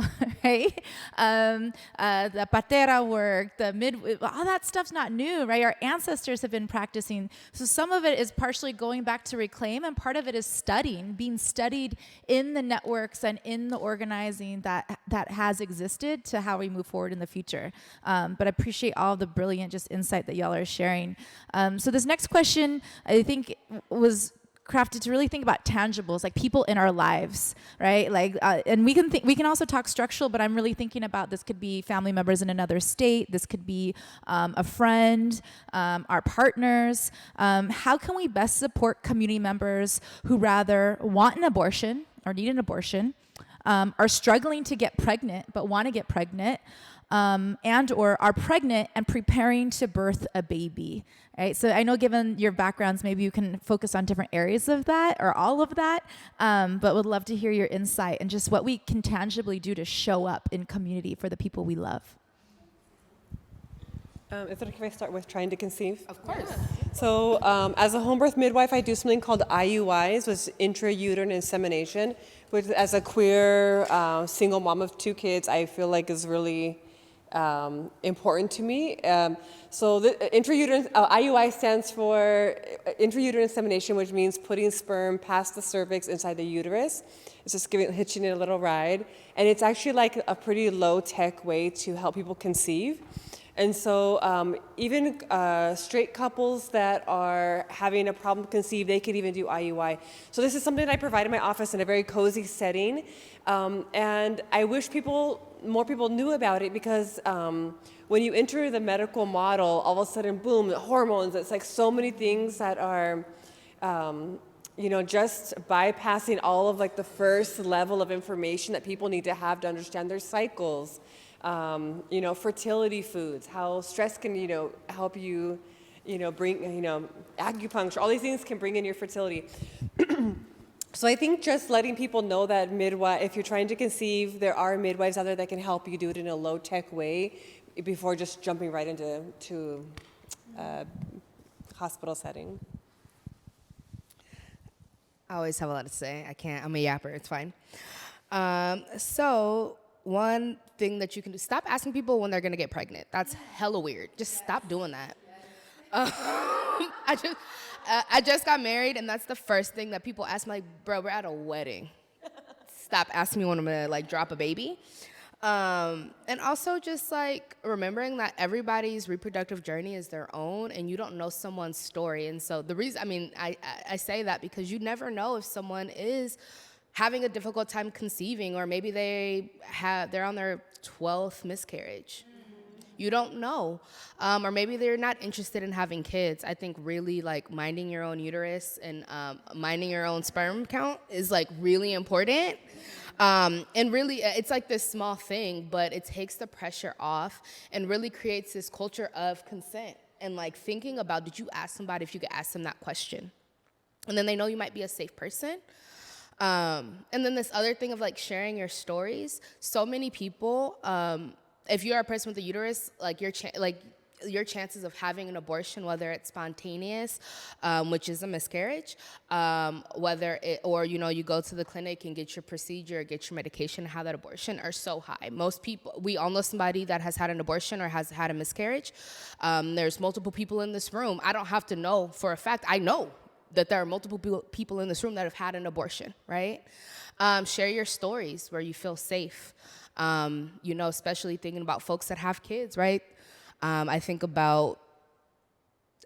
A: right? The patera work, the all that stuff's not new, right? Our ancestors have been practicing. So some of it is partially going back to reclaim, and part of it is studying, being studied in the networks and in the organizing that has existed to how we move forward in the future. But I appreciate all the brilliant just insight that y'all are sharing. So this next question, I think, was crafted to really think about tangibles, like people in our lives, right? Like, and we can also talk structural, but I'm really thinking about this could be family members in another state. This could be a friend, our partners. How can we best support community members who rather want an abortion or need an abortion, are struggling to get pregnant but want to get pregnant, and or are pregnant and preparing to birth a baby, right? So I know given your backgrounds, maybe you can focus on different areas of that or all of that, but would love to hear your insight and just what we can tangibly do to show up in community for the people we love.
C: Is it okay if I start with trying to conceive?
D: Of course.
C: So as a home birth midwife, I do something called IUIs, which is intrauterine insemination, which as a queer single mom of 2 kids, I feel like is really important to me. So the intrauterine, IUI stands for intrauterine insemination, which means putting sperm past the cervix inside the uterus. It's just hitching it a little ride. And it's actually like a pretty low-tech way to help people conceive. And so even straight couples that are having a problem to conceive, they could even do IUI. So this is something that I provide in my office in a very cozy setting. And I wish more people knew about it, because when you enter the medical model, all of a sudden, boom, the hormones, it's like so many things that are, just bypassing all of like the first level of information that people need to have to understand their cycles. Fertility foods, how stress can, help you, bring, acupuncture, all these things can bring in your fertility. So I think just letting people know that if you're trying to conceive, there are midwives out there that can help you do it in a low-tech way before just jumping right into hospital setting.
D: I always have a lot to say. I'm a yapper, it's fine. So one thing that you can do, stop asking people when they're gonna get pregnant. That's hella weird. Just stop doing that. I just got married, and that's the first thing that people ask me, like, bro, we're at a wedding. Stop asking me when I'm gonna like drop a baby. And also just like remembering that everybody's reproductive journey is their own, and you don't know someone's story. And so the reason, I say that because you never know if someone is having a difficult time conceiving, or maybe they're on their 12th miscarriage. You don't know. Or maybe they're not interested in having kids. I think really like minding your own uterus and minding your own sperm count is like really important. And really, it's like this small thing, but it takes the pressure off and really creates this culture of consent and like thinking about, did you ask somebody if you could ask them that question? And then they know you might be a safe person. And then this other thing of like sharing your stories. So many people, if you're a person with a uterus, like your chances of having an abortion, whether it's spontaneous, which is a miscarriage, or you go to the clinic and get your procedure, get your medication, and have that abortion, are so high. Most people, we all know somebody that has had an abortion or has had a miscarriage. There's multiple people in this room. I don't have to know for a fact. I know that there are multiple people in this room that have had an abortion, right? Share your stories where you feel safe. Especially thinking about folks that have kids, right? I think about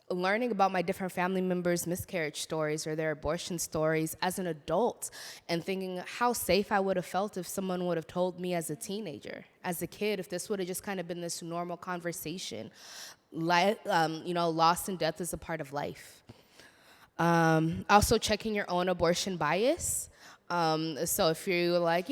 D: learning about my different family members' miscarriage stories or their abortion stories as an adult, and thinking how safe I would have felt if someone would have told me as a teenager, as a kid, if this would have just kind of been this normal conversation. Loss and death is a part of life. Also checking your own abortion bias. So if you're like,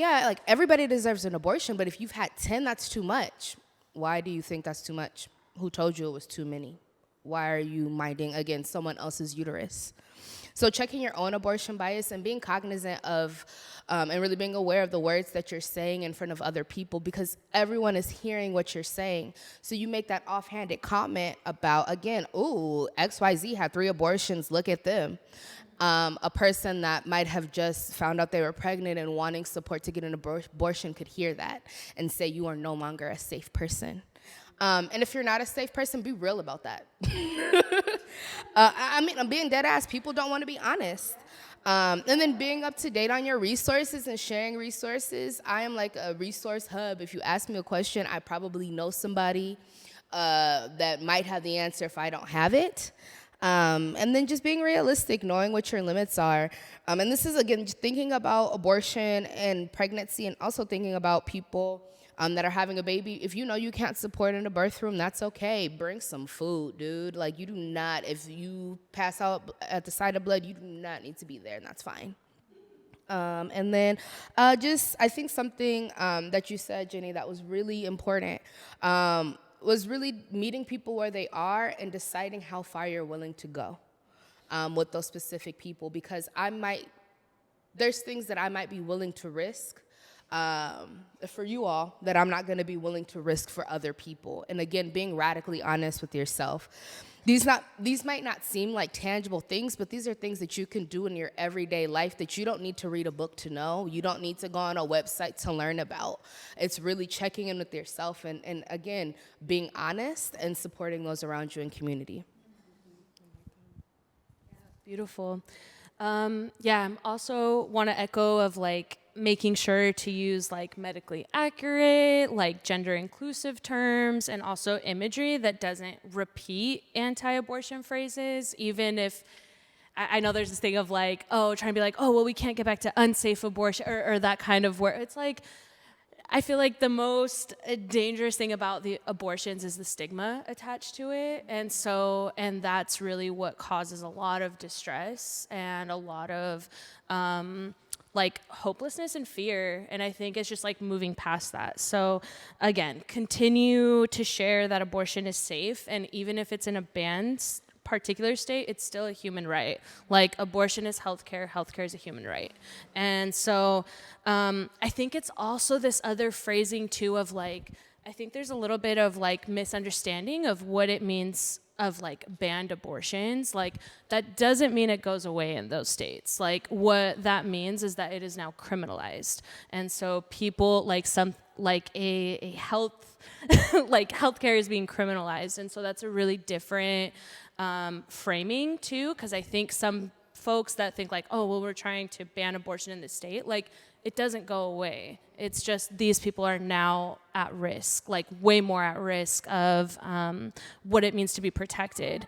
D: everybody deserves an abortion, but if you've had 10, that's too much. Why do you think that's too much? Who told you it was too many? Why are you minding, again, someone else's uterus? So checking your own abortion bias and being cognizant of, and really being aware of the words that you're saying in front of other people, because everyone is hearing what you're saying. So you make that offhanded comment about, again, ooh, XYZ had 3 abortions, look at them. A person that might have just found out they were pregnant and wanting support to get an abortion could hear that and say you are no longer a safe person. And if you're not a safe person, be real about that. I'm being dead ass. People don't want to be honest. And then being up to date on your resources and sharing resources. I am like a resource hub. If you ask me a question, I probably know somebody that might have the answer if I don't have it. And then just being realistic, knowing what your limits are. And this is, again, just thinking about abortion and pregnancy, and also thinking about people that are having a baby. If you know you can't support in a birth room, that's okay. Bring some food, dude. Like, you do not, if you pass out at the sight of blood, you do not need to be there, and that's fine. And then I think something that you said, Jenny, that was really important, was really meeting people where they are and deciding how far you're willing to go with those specific people, because there's things that I might be willing to risk for you all that I'm not going to be willing to risk for other people. And again, being radically honest with yourself. These might not seem like tangible things, but these are things that you can do in your everyday life that you don't need to read a book to know. You don't need to go on a website to learn about. It's really checking in with yourself and again, being honest and supporting those around you in community.
B: Beautiful. I'm also want to echo of like making sure to use like medically accurate, like gender inclusive terms, and also imagery that doesn't repeat anti-abortion phrases, even if I know there's this thing of like, oh, trying to be like, oh, well, we can't get back to unsafe abortion or that kind of word. It's like, I feel like the most dangerous thing about the abortions is the stigma attached to it. And that's really what causes a lot of distress and a lot of like hopelessness and fear. And I think it's just like moving past that. So again, continue to share that abortion is safe. And even if it's in a banned particular state, it's still a human right. Like abortion is healthcare is a human right. And so I think it's also this other phrasing too of like, I think there's a little bit of like misunderstanding of what it means of like banned abortions. Like that doesn't mean it goes away in those states. Like what that means is that it is now criminalized. And so people like a health, like healthcare is being criminalized. And so that's a really different framing too, because I think some folks that think like, oh, well, we're trying to ban abortion in the state, like it doesn't go away. It's just these people are now at risk, like way more at risk of what it means to be protected.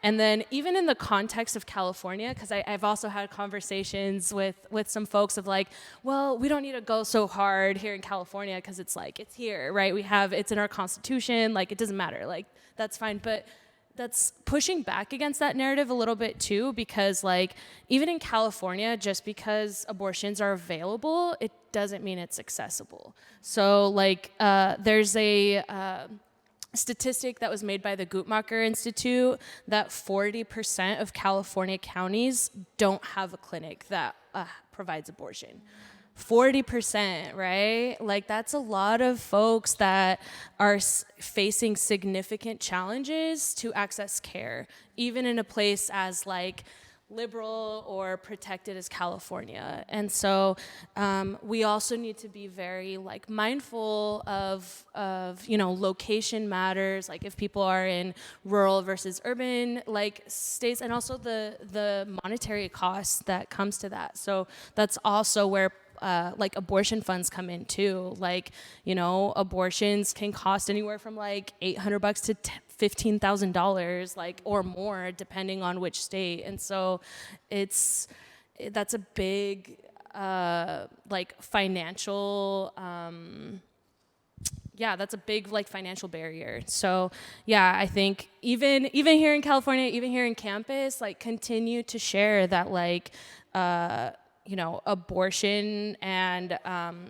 B: And then even in the context of California, because I've also had conversations with some folks of like, well, we don't need to go so hard here in California because it's like, it's here, right? It's in our Constitution, like it doesn't matter, like that's fine. But that's pushing back against that narrative a little bit too, because like even in California, just because abortions are available, it doesn't mean it's accessible. So like there's a statistic that was made by the Guttmacher Institute that 40% of California counties don't have a clinic that provides abortion. 40%, right? Like that's a lot of folks that are facing significant challenges to access care, even in a place as like liberal or protected as California. And so we also need to be very like mindful of location matters, like if people are in rural versus urban like states, and also the monetary cost that comes to that. So that's also where like abortion funds come in too. Like, abortions can cost anywhere from like $800 to $15,000, like, or more, depending on which state. And so that's a big, like financial, that's a big like financial barrier. So yeah, I think even here in California, even here in campus, like continue to share that like, abortion and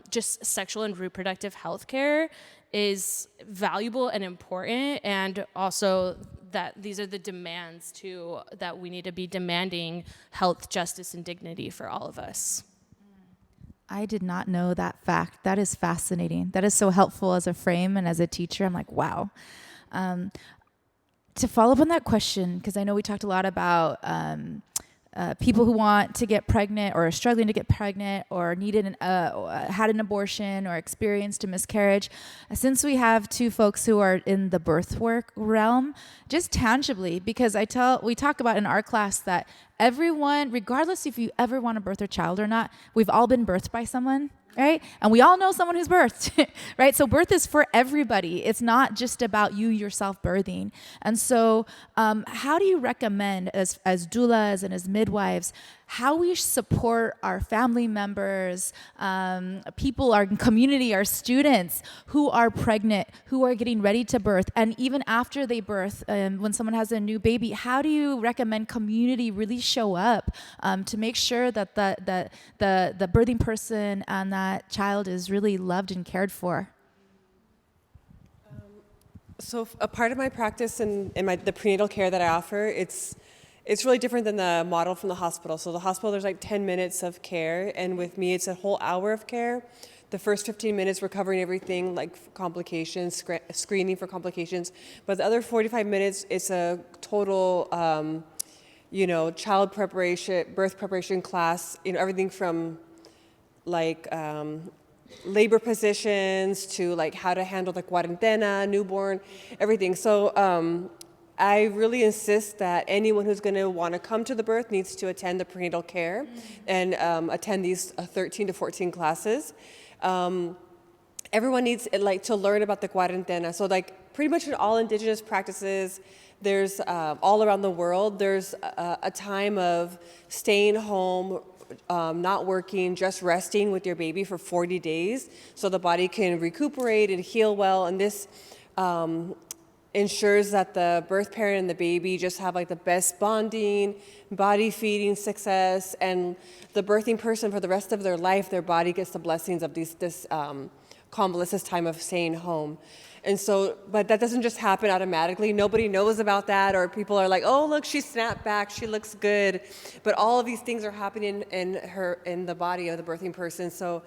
B: just sexual and reproductive health care is valuable and important, and also that these are the demands too, that we need to be demanding health, justice, and dignity for all of us.
A: I did not know that fact. That is fascinating. That is so helpful as a frame and as a teacher. I'm like, wow. To follow up on that question, because I know we talked a lot about people who want to get pregnant or are struggling to get pregnant or had an abortion or experienced a miscarriage. Since we have two folks who are in the birth work realm, just tangibly, because we talk about in our class that everyone, regardless if you ever want to birth a child or not, we've all been birthed by someone. Right? And we all know someone who's birthed, right? So birth is for everybody. It's not just about you yourself birthing. And so how do you recommend as doulas and as midwives, how we support our family members, people, our community, our students who are pregnant, who are getting ready to birth, and even after they birth, when someone has a new baby, how do you recommend community really show up to make sure that the birthing person and that child is really loved and cared for?
C: So a part of my practice and the prenatal care that I offer, it's really different than the model from the hospital. So the hospital, there's like 10 minutes of care, and with me, it's a whole hour of care. The first 15 minutes, we're covering everything like complications, screening for complications. But the other 45 minutes, it's a total, child preparation, birth preparation class, everything from like labor positions to like how to handle the cuarentena, newborn, everything. So I really insist that anyone who's going to want to come to the birth needs to attend the prenatal care and attend these 13 to 14 classes. Everyone needs to learn about the cuarentena. So pretty much in all indigenous practices, there's all around the world, there's a time of staying home, not working, just resting with your baby for 40 days so the body can recuperate and heal well. And this ensures that the birth parent and the baby just have the best bonding, body feeding success, and the birthing person for the rest of their life, their body gets the blessings of this convalescence time of staying home. And so, but that doesn't just happen automatically. Nobody knows about that, or people are like, oh, look, she snapped back, she looks good. But all of these things are happening in the body of the birthing person. So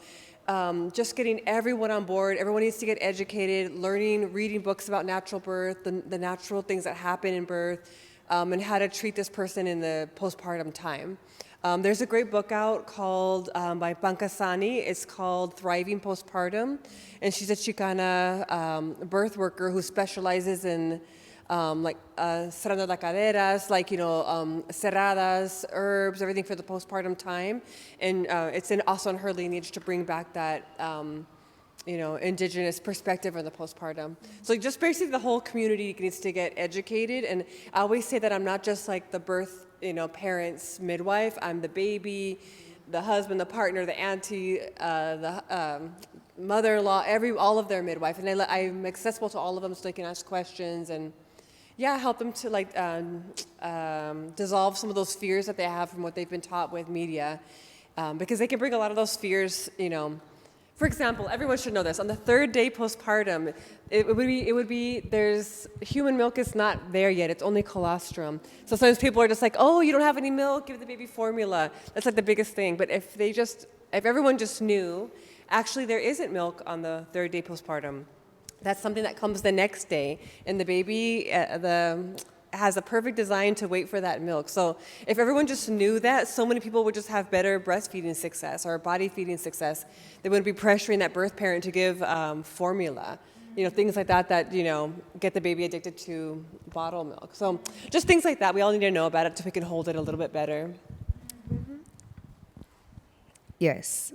C: just getting everyone on board, everyone needs to get educated, reading books about natural birth, the natural things that happen in birth, and how to treat this person in the postpartum time. There's a great book out called by Pankasani. It's called Thriving Postpartum, and she's a Chicana birthworker who specializes in cerrando la caderas, cerradas, herbs, everything for the postpartum time, and it's also in her lineage to bring back that indigenous perspective on the postpartum. So just basically the whole community needs to get educated, and I always say that I'm not just the birth parents, midwife. I'm the baby, the husband, the partner, the auntie, the mother-in-law, all of their midwife. And I'm accessible to all of them so they can ask questions and, help them to dissolve some of those fears that they have from what they've been taught with media. Because they can bring a lot of those fears, For example, everyone should know this. On the third day postpartum, it would be there's human milk is not there yet. It's only colostrum. So sometimes people are just like, oh, you don't have any milk, give the baby formula. That's the biggest thing. But if everyone just knew, actually there isn't milk on the third day postpartum. That's something that comes the next day, and the baby has a perfect design to wait for that milk. So if everyone just knew that, so many people would just have better breastfeeding success or body feeding success. They wouldn't be pressuring that birth parent to give formula, things like that get the baby addicted to bottle milk. So just things like that. We all need to know about it so we can hold it a little bit better. Mm-hmm.
D: Yes.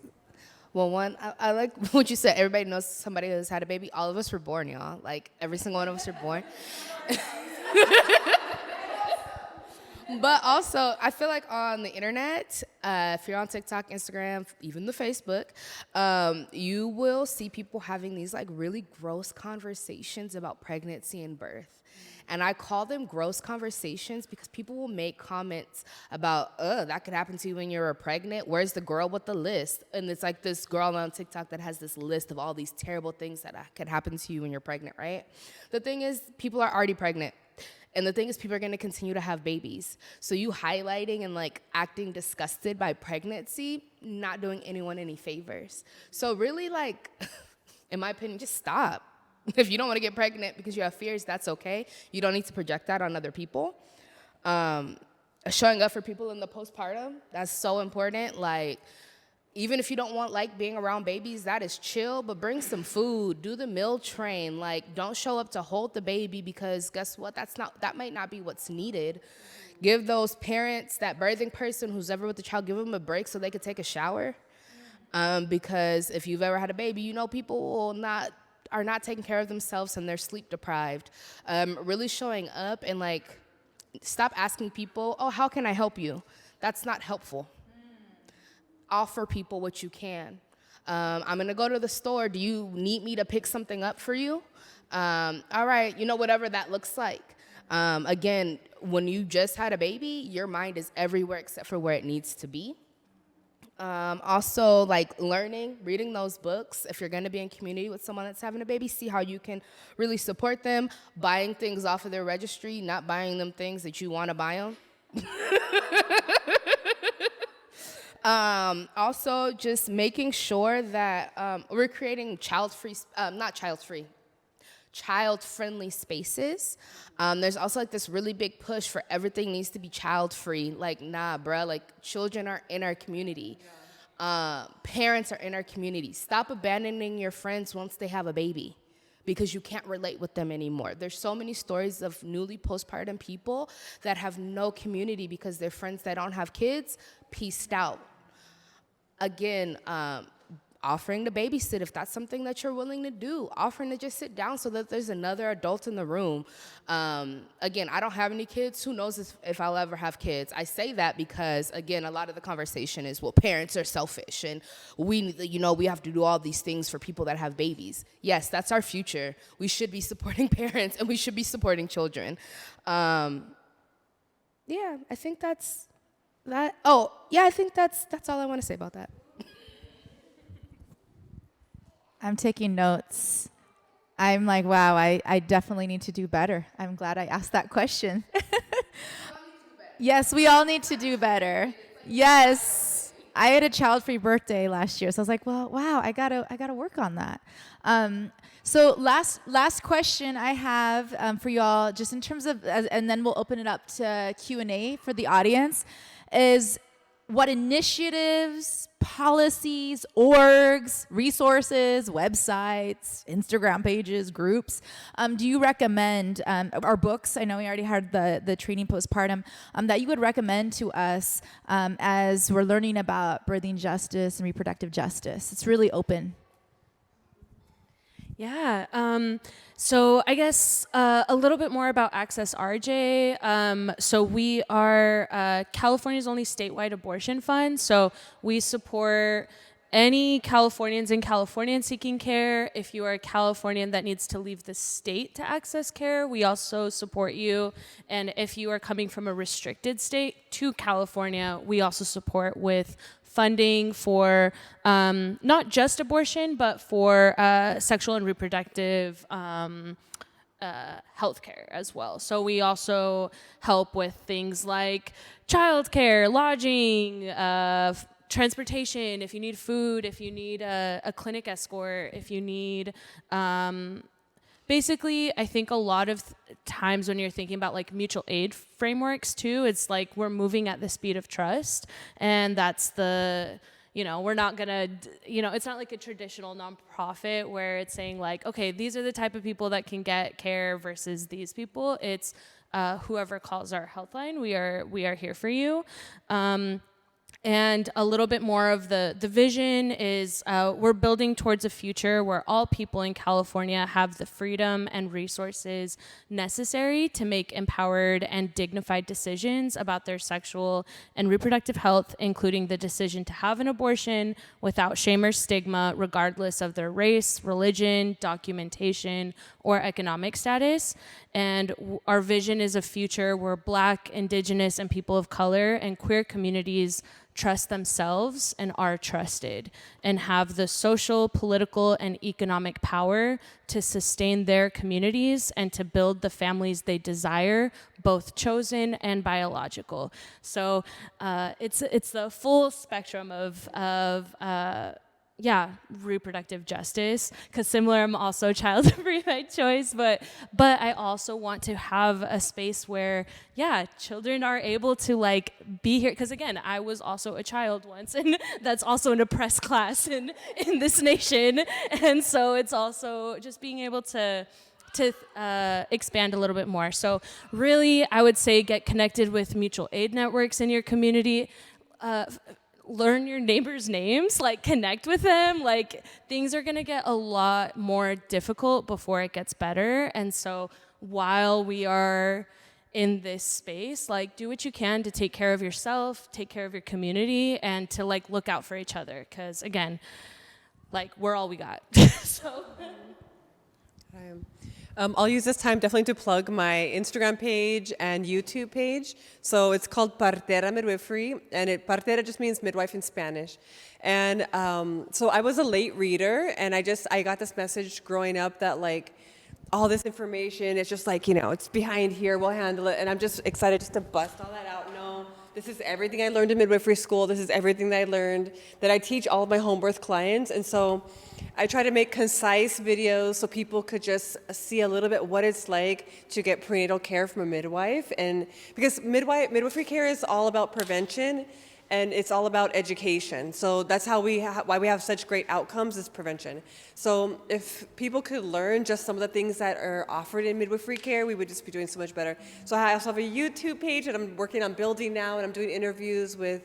D: Well, I like what you said. Everybody knows somebody who's had a baby. All of us were born, y'all. Every single one of us are born. But also, I feel like on the internet, if you're on TikTok, Instagram, even the Facebook, you will see people having these really gross conversations about pregnancy and birth. And I call them gross conversations because people will make comments about, that could happen to you when you're pregnant. Where's the girl with the list? And it's this girl on TikTok that has this list of all these terrible things that could happen to you when you're pregnant, right? The thing is, people are already pregnant. And the thing is, people are going to continue to have babies. So you highlighting and acting disgusted by pregnancy, not doing anyone any favors. So really in my opinion, just stop. If you don't want to get pregnant because you have fears, that's okay. You don't need to project that on other people. Showing up for people in the postpartum, that's so important. Even if you don't want being around babies, that is chill, but bring some food, do the meal train. Don't show up to hold the baby because guess what? That might not be what's needed. Give those parents, that birthing person who's ever with the child, give them a break so they could take a shower. Because if you've ever had a baby, people are not taking care of themselves and they're sleep deprived. Really showing up and stop asking people, oh, how can I help you? That's not helpful. Offer people what you can. I'm gonna go to the store. Do you need me to pick something up for you? All right, whatever that looks like. Again, when you just had a baby, your mind is everywhere except for where it needs to be. Also, learning, reading those books. If you're going to be in community with someone that's having a baby, see how you can really support them, buying things off of their registry, not buying them things that you want to buy them. Also, just making sure that we're creating child-friendly spaces. There's also this really big push for everything needs to be child-free. Nah, bruh, children are in our community. Parents are in our community. Stop abandoning your friends once they have a baby. because you can't relate with them anymore. There's so many stories of newly postpartum people that have no community because their friends that don't have kids pieced out. Again, offering to babysit if that's something that you're willing to do, offering to just sit down so that there's another adult in the room. Again, I don't have any kids. Who knows if I'll ever have kids? I say that because, again, a lot of the conversation is, well, parents are selfish and we have to do all these things for people that have babies. Yes, that's our future. We should be supporting parents and we should be supporting children. I think that's that. Oh, yeah, I think that's all I want to say about that.
A: I'm taking notes. I'm like, wow, I definitely need to do better. I'm glad I asked that question. Yes, we all need to do better. Yes. I had a child-free birthday last year, so I was like, well, wow, I gotta work on that. So last question I have for y'all, just in terms of, and then we'll open it up to Q&A for the audience, is what initiatives, policies, orgs, resources, websites, Instagram pages, groups, do you recommend, or books, I know we already had the training postpartum, that you would recommend to us as we're learning about birthing justice and reproductive justice? It's really open.
B: Yeah, so I guess a little bit more about Access RJ. So we are California's only statewide abortion fund. So we support any Californians in California seeking care. If you are a Californian that needs to leave the state to access care, we also support you. And if you are coming from a restricted state to California, we also support with funding for not just abortion, but for sexual and reproductive healthcare as well. So we also help with things like childcare, lodging, transportation, if you need food, if you need a clinic escort, if you need basically, I think a lot of times when you're thinking about like mutual aid frameworks too, it's like we're moving at the speed of trust, and that's we're not gonna, it's not like a traditional nonprofit where it's saying like, okay, these are the type of people that can get care versus these people. It's whoever calls our helpline, we are here for you. And a little bit more of the vision is we're building towards a future where all people in California have the freedom and resources necessary to make empowered and dignified decisions about their sexual and reproductive health, including the decision to have an abortion without shame or stigma, regardless of their race, religion, documentation, or economic status. And our vision is a future where Black, Indigenous, and people of color and queer communities trust themselves and are trusted and have the social, political, and economic power to sustain their communities and to build the families they desire, both chosen and biological. So it's the full spectrum of reproductive justice, because similar, I'm also child-free by choice, but I also want to have a space where, children are able to like be here, because again, I was also a child once, and that's also an oppressed class in this nation, and so it's also just being able to expand a little bit more. So really, I would say get connected with mutual aid networks in your community. Learn your neighbors' names, like connect with them. Like things are gonna get a lot more difficult before it gets better. And so while we are in this space, like do what you can to take care of yourself, take care of your community, and to like look out for each other. Cause again, like we're all we got. So.
C: I'll use this time definitely to plug my Instagram page and YouTube page. So it's called Partera Midwifery, and Partera just means midwife in Spanish. And so I was a late reader, and I got this message growing up that like all this information is just like, it's behind here, we'll handle it. And I'm just excited just to bust all that out. No, this is everything I learned in midwifery school. This is everything that I learned that I teach all of my home birth clients. And so I try to make concise videos so people could just see a little bit what it's like to get prenatal care from a midwife. And because midwifery care is all about prevention, and it's all about education. So that's how why we have such great outcomes is prevention. So if people could learn just some of the things that are offered in midwifery care, we would just be doing so much better. So I also have a YouTube page that I'm working on building now, and I'm doing interviews with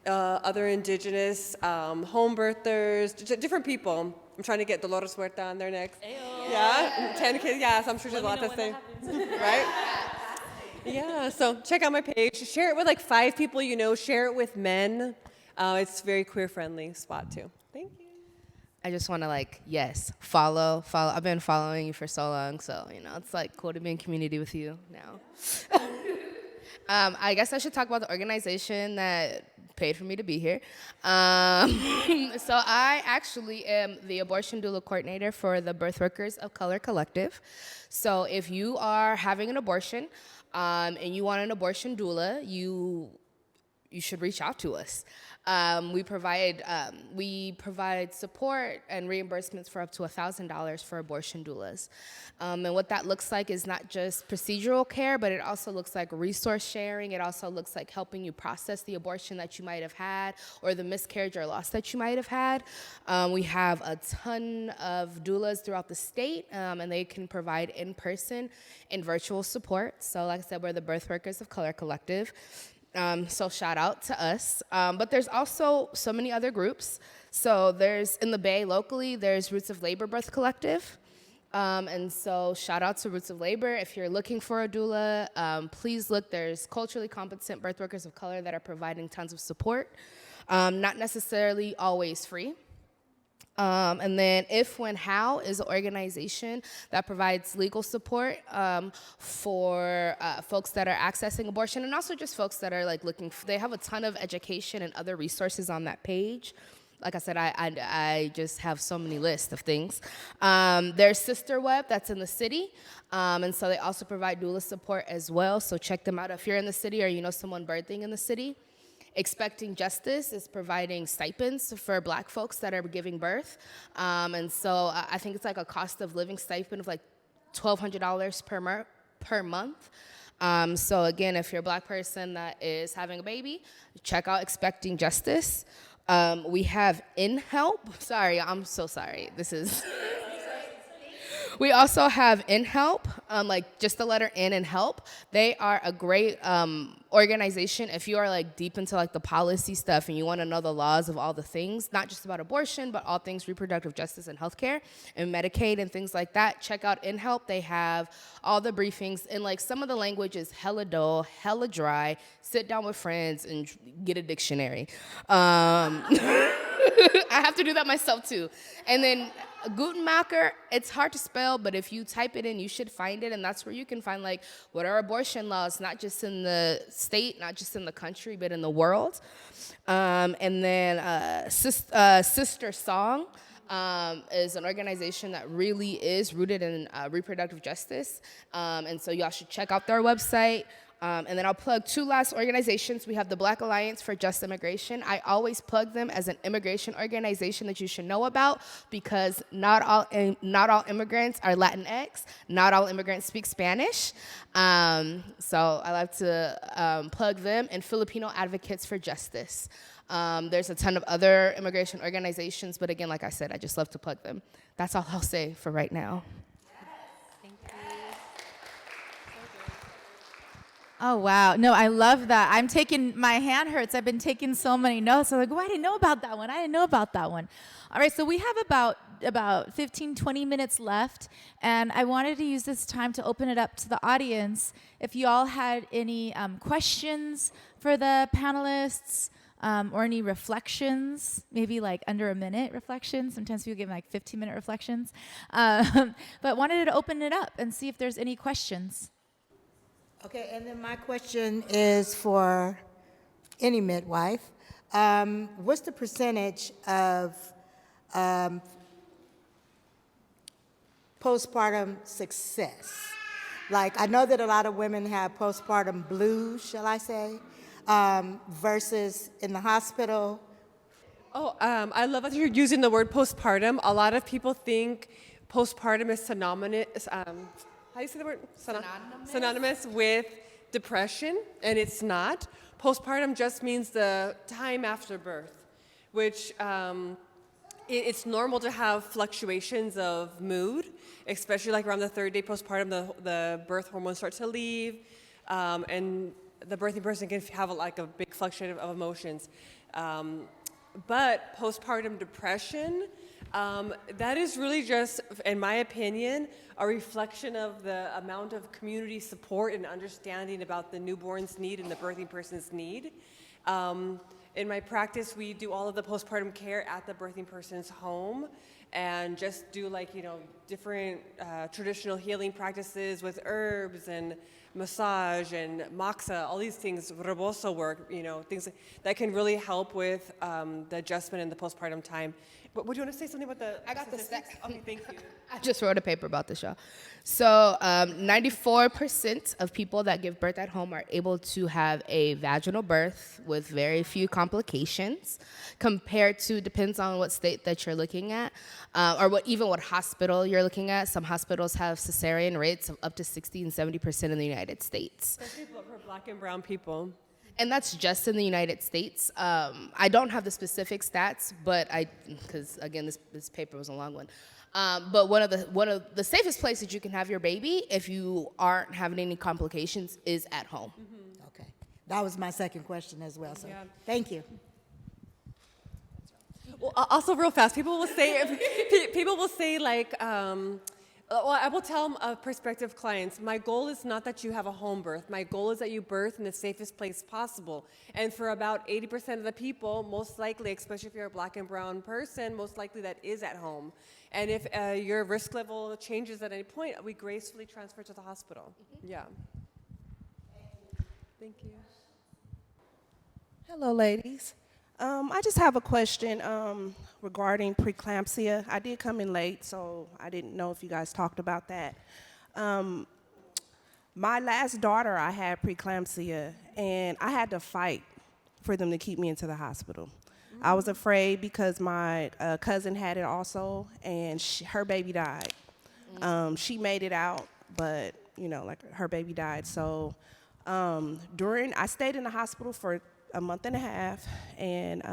C: other indigenous home birthers, different people. I'm trying to get Dolores Huerta on there next. Ayo. Yeah, 10 kids, yeah, so I'm sure there's a lot to say. Right? Yeah, so check out my page. Share it with like 5 people you know. Share it with men. It's a very queer-friendly spot, too. Thank you.
D: I just want to yes, follow. I've been following you for so long, so, it's cool to be in community with you now. I guess I should talk about the organization that paid for me to be here. So I actually am the abortion doula coordinator for the Birthworkers of Color Collective. So if you are having an abortion and you want an abortion doula, you should reach out to us. We provide support and reimbursements for up to $1,000 for abortion doulas. And what that looks like is not just procedural care, but it also looks like resource sharing. It also looks like helping you process the abortion that you might have had or the miscarriage or loss that you might have had. We have a ton of doulas throughout the state, and they can provide in-person and virtual support. So like I said, we're the Birthworkers of Color Collective. So shout out to us. But there's also so many other groups. So there's, in the Bay locally, there's Roots of Labor Birth Collective. And so shout out to Roots of Labor. If you're looking for a doula, please look. There's culturally competent birth workers of color that are providing tons of support. Not necessarily always free. And then If, When, How is an organization that provides legal support for folks that are accessing abortion, and also just folks that are they have a ton of education and other resources on that page. Like I said, I just have so many lists of things. There's Sister Web that's in the city, and so they also provide doula support as well, so check them out if you're in the city or you know someone birthing in the city. Expecting Justice is providing stipends for Black folks that are giving birth. And so I think it's a cost of living stipend of $1,200 per month. So again, if you're a Black person that is having a baby, check out Expecting Justice. We have InHelp. Sorry, I'm so sorry. This is... We also have InHelp, just the letter N and help. They are a great organization if you are deep into the policy stuff and you want to know the laws of all the things, not just about abortion, but all things reproductive justice and healthcare and Medicaid and things like that. Check out InHelp. They have all the briefings, and some of the language is hella dull, hella dry. Sit down with friends and get a dictionary. I have to do that myself too. And then Gutenmacher, it's hard to spell, but if you type it in, you should find it, and that's where you can find what are abortion laws, not just in the state, not just in the country, but in the world. And then Sister Song is an organization that really is rooted in reproductive justice, and so y'all should check out their website. And then I'll plug 2 last organizations. We have the Black Alliance for Just Immigration. I always plug them as an immigration organization that you should know about because not all immigrants are Latinx. Not all immigrants speak Spanish. So I like to plug them, and Filipino Advocates for Justice. There's a ton of other immigration organizations, but again, like I said, I just love to plug them. That's all I'll say for right now.
A: Oh, wow. No, I love that. My hand hurts. I've been taking so many notes. I'm I didn't know about that one. I didn't know about that one. All right, so we have about 15, 20 minutes left, and I wanted to use this time to open it up to the audience. If you all had any questions for the panelists or any reflections, maybe under a minute reflections. Sometimes people give 15-minute reflections. But wanted to open it up and see if there's any questions.
E: Okay, and then my question is for any midwife. What's the percentage of postpartum success? I know that a lot of women have postpartum blues, shall I say, versus in the hospital.
C: Oh, I love that you're using the word postpartum. A lot of people think postpartum is synonymous. How do you say the word? Synonymous with depression, and it's not. Postpartum just means the time after birth, which it's normal to have fluctuations of mood, especially like around the third day postpartum, the birth hormones start to leave, and the birthing person can have like a big fluctuation of emotions. But postpartum depression, that is really just, in my opinion, a reflection of the amount of community support and understanding about the newborn's need and the birthing person's need. In my practice, we do all of the postpartum care at the birthing person's home and just do like, different traditional healing practices with herbs and massage and moxa, all these things, rebozo work, things that can really help with the adjustment in the postpartum time. But would you want to say something about the
D: I got the
C: statistics? Okay, thank you.
D: I just wrote a paper about this, y'all. So 94% of people that give birth at home are able to have a vaginal birth with very few complications compared to, depends on what state that you're looking at, or what hospital you're looking at. Some hospitals have cesarean rates of up to 60 and 70% in the United States.
C: Especially for Black and brown people.
D: And that's just in the United States. I don't have the specific stats, but because again, this paper was a long one. But one of the safest places you can have your baby if you aren't having any complications is at home.
E: Mm-hmm. Okay. That was my second question as well, so
C: Yeah.
E: thank you.
C: Well, also real fast, people will say like, well, I will tell prospective clients, my goal is not that you have a home birth. My goal is that you birth in the safest place possible. And for about 80% of the people, most likely, especially if you're a Black and brown person, most likely that is at home. And if your risk level changes at any point, we gracefully transfer to the hospital. Yeah. Thank you.
F: Hello, ladies. I just have a question regarding preeclampsia. I did come in late, so I didn't know if you guys talked about that. My last daughter, I had preeclampsia, and I had to fight for them to keep me into the hospital. I was afraid because my cousin had it also, and her baby died. She made it out, but her baby died. So I stayed in the hospital for a month and a half, and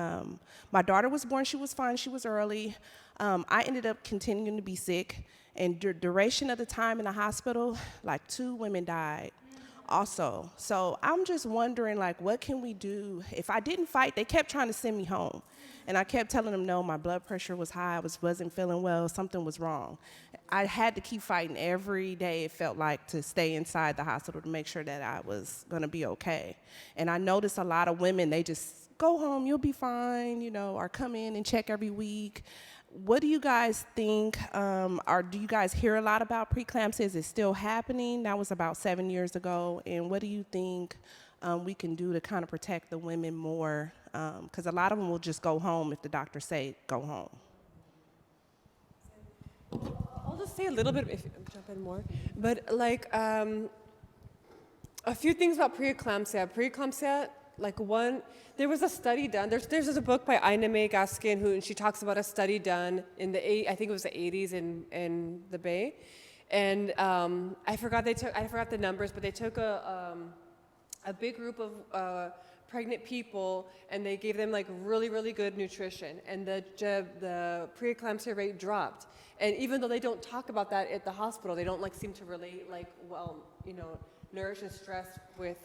F: my daughter was born. She was fine. She was early. I ended up continuing to be sick, and the duration of the time in the hospital, like 2 women died also. So I'm just wondering, like, what can we do? If I didn't fight, they kept trying to send me home, and I kept telling them, no, my blood pressure was high. I wasn't feeling well. Something was wrong. I had to keep fighting every day, it felt like, to stay inside the hospital to make sure that I was going to be okay. And I noticed a lot of women, they just go home, you'll be fine, or come in and check every week. What do you guys think, or do you guys hear a lot about preeclampsia? Is it still happening? That was about 7 years ago. And what do you think we can do to kind of protect the women more? Because a lot of them will just go home if the doctor say go home.
C: I'll just say a little bit, if jump in more, but like a few things about preeclampsia. Preeclampsia, there was a study done. There's a book by Ina May Gaskin and she talks about a study done in I think it was the 80s in the Bay, and I forgot the numbers, but they took a big group of pregnant people and they gave them like really, really good nutrition, and the preeclampsia rate dropped. And even though they don't talk about that at the hospital, they don't seem to relate nourish and stress with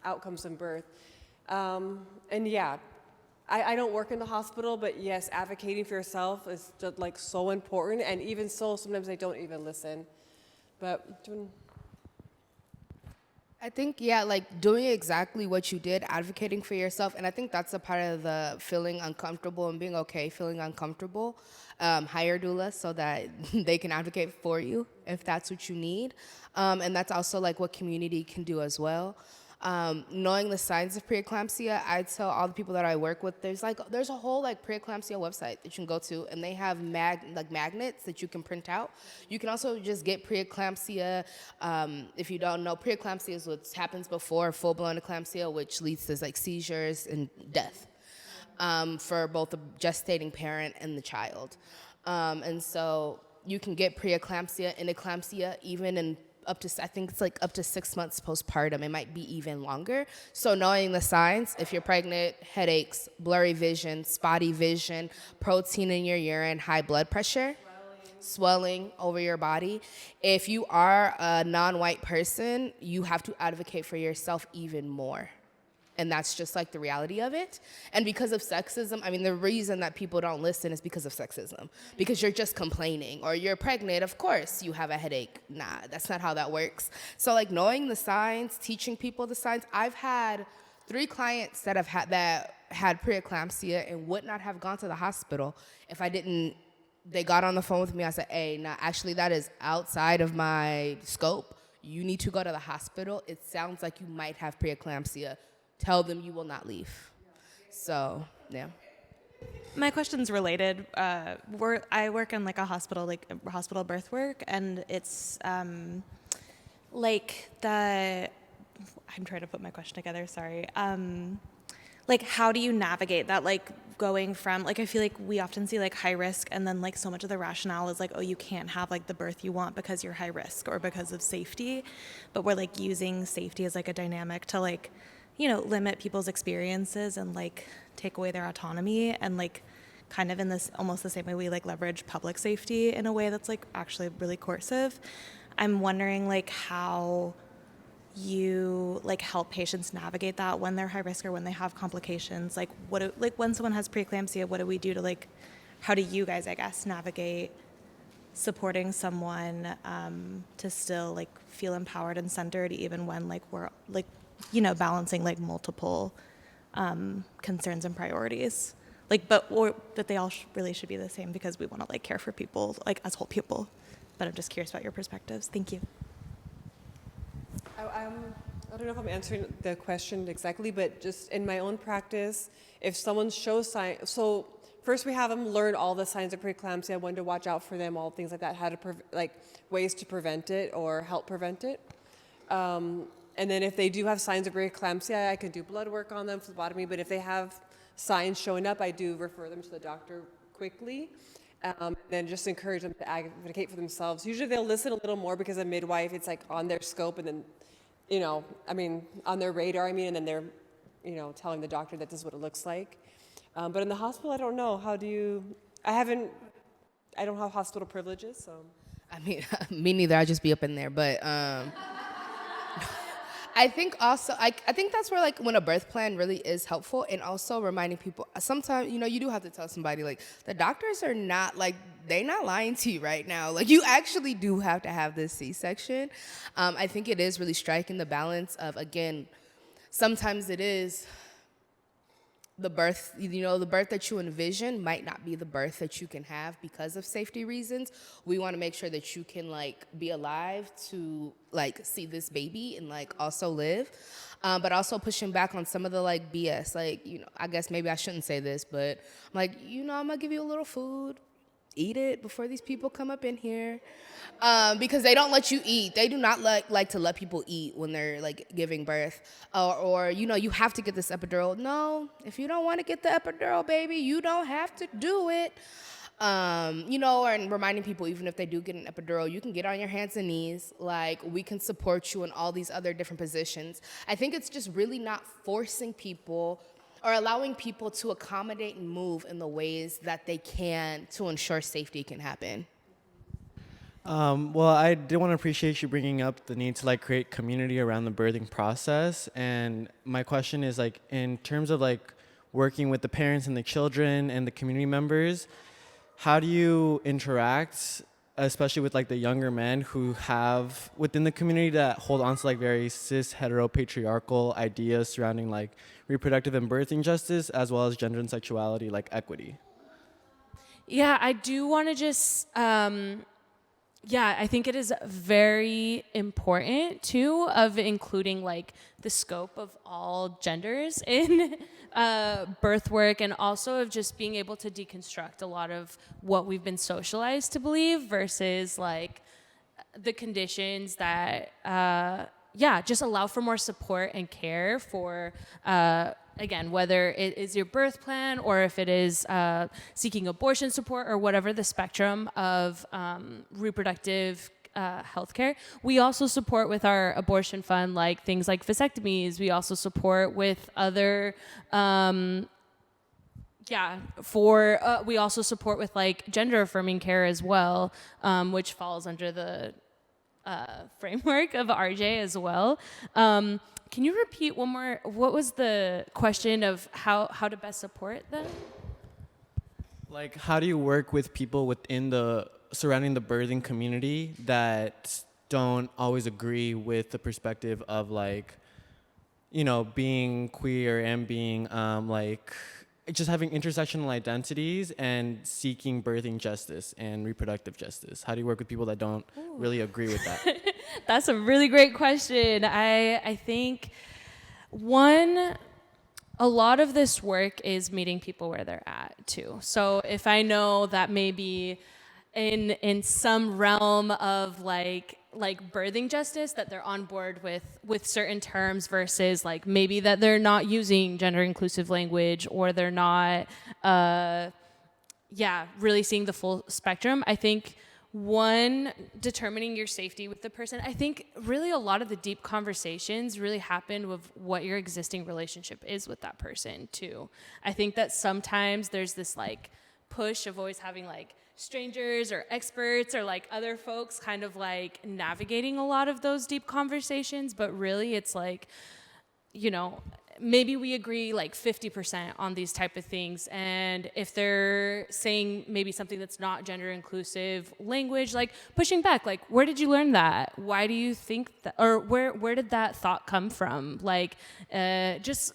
C: outcomes in birth. And yeah, I don't work in the hospital, but yes, advocating for yourself is just so important. And even so, sometimes they don't even listen. But
D: I think, doing exactly what you did, advocating for yourself, and I think that's a part of the feeling uncomfortable and being okay feeling uncomfortable. Hire doula so that they can advocate for you if that's what you need. And that's also what community can do as well. Knowing the signs of preeclampsia, I tell all the people that I work with, there's a whole preeclampsia website that you can go to, and they have magnets that you can print out. You can also just get preeclampsia. If you don't know, preeclampsia is what happens before full-blown eclampsia, which leads to seizures and death for both the gestating parent and the child. And so you can get preeclampsia and eclampsia even in I think it's like up to 6 months postpartum. It might be even longer. So knowing the signs, if you're pregnant, headaches, blurry vision, spotty vision, protein in your urine, high blood pressure, swelling over your body. If you are a non-white person, you have to advocate for yourself even more. And that's just like the reality of it. And because of sexism, I mean, the reason that people don't listen is because of sexism. Because you're just complaining. Or you're pregnant, of course you have a headache. Nah, that's not how that works. So like knowing the signs, teaching people the signs. I've had 3 clients that had preeclampsia and would not have gone to the hospital if I didn't. They got on the phone with me. I said, hey, nah, actually that is outside of my scope. You need to go to the hospital. It sounds like you might have preeclampsia. Tell them you will not leave. So, yeah.
G: My question's related. I work in like a hospital birth work, and it's I'm trying to put my question together, sorry. Like, how do you navigate that, like, going from, like, I feel like we often see, like, high risk, and then, like, so much of the rationale is, like, oh, you can't have, like, the birth you want because you're high risk or because of safety, but we're, like, using safety as, like, a dynamic to, like, you know, limit people's experiences and, like, take away their autonomy, and, like, kind of in this, almost the same way we, like, leverage public safety in a way that's, like, actually really coercive. I'm wondering, like, how you like help patients navigate that when they're high risk or when they have complications. Like when someone has preeclampsia, what do we do to like, how do you guys, I guess, navigate supporting someone to still like feel empowered and centered even when like we're like, you know, balancing like multiple concerns and priorities, like but they all really should be the same because we want to like care for people like as whole people. But I'm just curious about your perspectives. Thank you.
C: I don't know if I'm answering the question exactly, but just in my own practice, if someone shows signs, so first we have them learn all the signs of preeclampsia, when to watch out for them, all things like that, how to ways to prevent it or help prevent it. And then if they do have signs of preeclampsia, I can do blood work on them, phlebotomy, but if they have signs showing up, I do refer them to the doctor quickly. Then just encourage them to advocate for themselves. Usually they'll listen a little more because a midwife, it's like on their scope, and then, you know, I mean, on their radar, and then they're, you know, telling the doctor that this is what it looks like. But in the hospital, I don't know. I don't have hospital privileges, so.
D: I mean, me neither. I just be up in there. But I think also, I think that's where, like, when a birth plan really is helpful, and also reminding people, sometimes, you know, you do have to tell somebody, like, the doctors are not, like, they're not lying to you right now. Like, you actually do have to have this C-section. I think it is really striking the balance of, again, sometimes it is the birth, you know, the birth that you envision might not be the birth that you can have because of safety reasons. We want to make sure that you can, like, be alive to, like, see this baby and, like, also live. But also pushing back on some of the, like, BS. Like, you know, I guess maybe I shouldn't say this, but I'm like, you know, I'm going to give you a little food. Eat it before these people come up in here. Because they don't let you eat. They do not like to let people eat when they're like giving birth. Or, you know, you have to get this epidural. No, if you don't want to get the epidural, baby, you don't have to do it. You know, and reminding people, even if they do get an epidural, you can get on your hands and knees. Like, we can support you in all these other different positions. I think it's just really not forcing people or allowing people to accommodate and move in the ways that they can to ensure safety can happen.
H: Well, I did want to appreciate you bringing up the need to like create community around the birthing process. And my question is, like, in terms of like working with the parents and the children and the community members, how do you interact, especially with like the younger men who have within the community that hold on to like very cis heteropatriarchal ideas surrounding like reproductive and birthing justice, as well as gender and sexuality, like equity?
B: Yeah, I do want to just, I think it is very important too of including like the scope of all genders in birth work, and also of just being able to deconstruct a lot of what we've been socialized to believe versus like the conditions that, just allow for more support and care for, again, whether it is your birth plan or if it is seeking abortion support or whatever the spectrum of reproductive healthcare. We also support with our abortion fund, like things like vasectomies. We also support with other, we also support with like gender affirming care as well, which falls under the framework of RJ as well. Can you repeat one more? What was the question of how to best support them?
H: Like, how do you work with people within the surrounding the birthing community that don't always agree with the perspective of, like, you know, being queer and being like just having intersectional identities and seeking birthing justice and reproductive justice? How do you work with people that don't really agree with that?
B: That's a really great question. I think a lot of this work is meeting people where they're at too. So if I know that maybe in some realm of like birthing justice that they're on board with certain terms versus like maybe that they're not using gender inclusive language or they're not really seeing the full spectrum. I think determining your safety with the person. I think really a lot of the deep conversations really happen with what your existing relationship is with that person too. I think that sometimes there's this like push of always having like strangers or experts or like other folks kind of like navigating a lot of those deep conversations, but really it's like, you know, maybe we agree like 50% on these type of things, and if they're saying maybe something that's not gender inclusive language, like pushing back, like where did you learn that? Why do you think that? Or where did that thought come from? Like just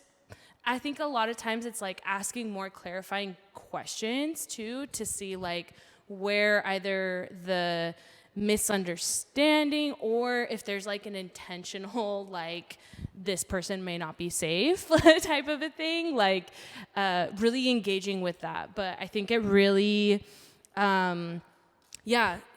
B: I think a lot of times it's like asking more clarifying questions too, to see like where either the misunderstanding or if there's like an intentional like this person may not be safe type of a thing, like really engaging with that. But I think it really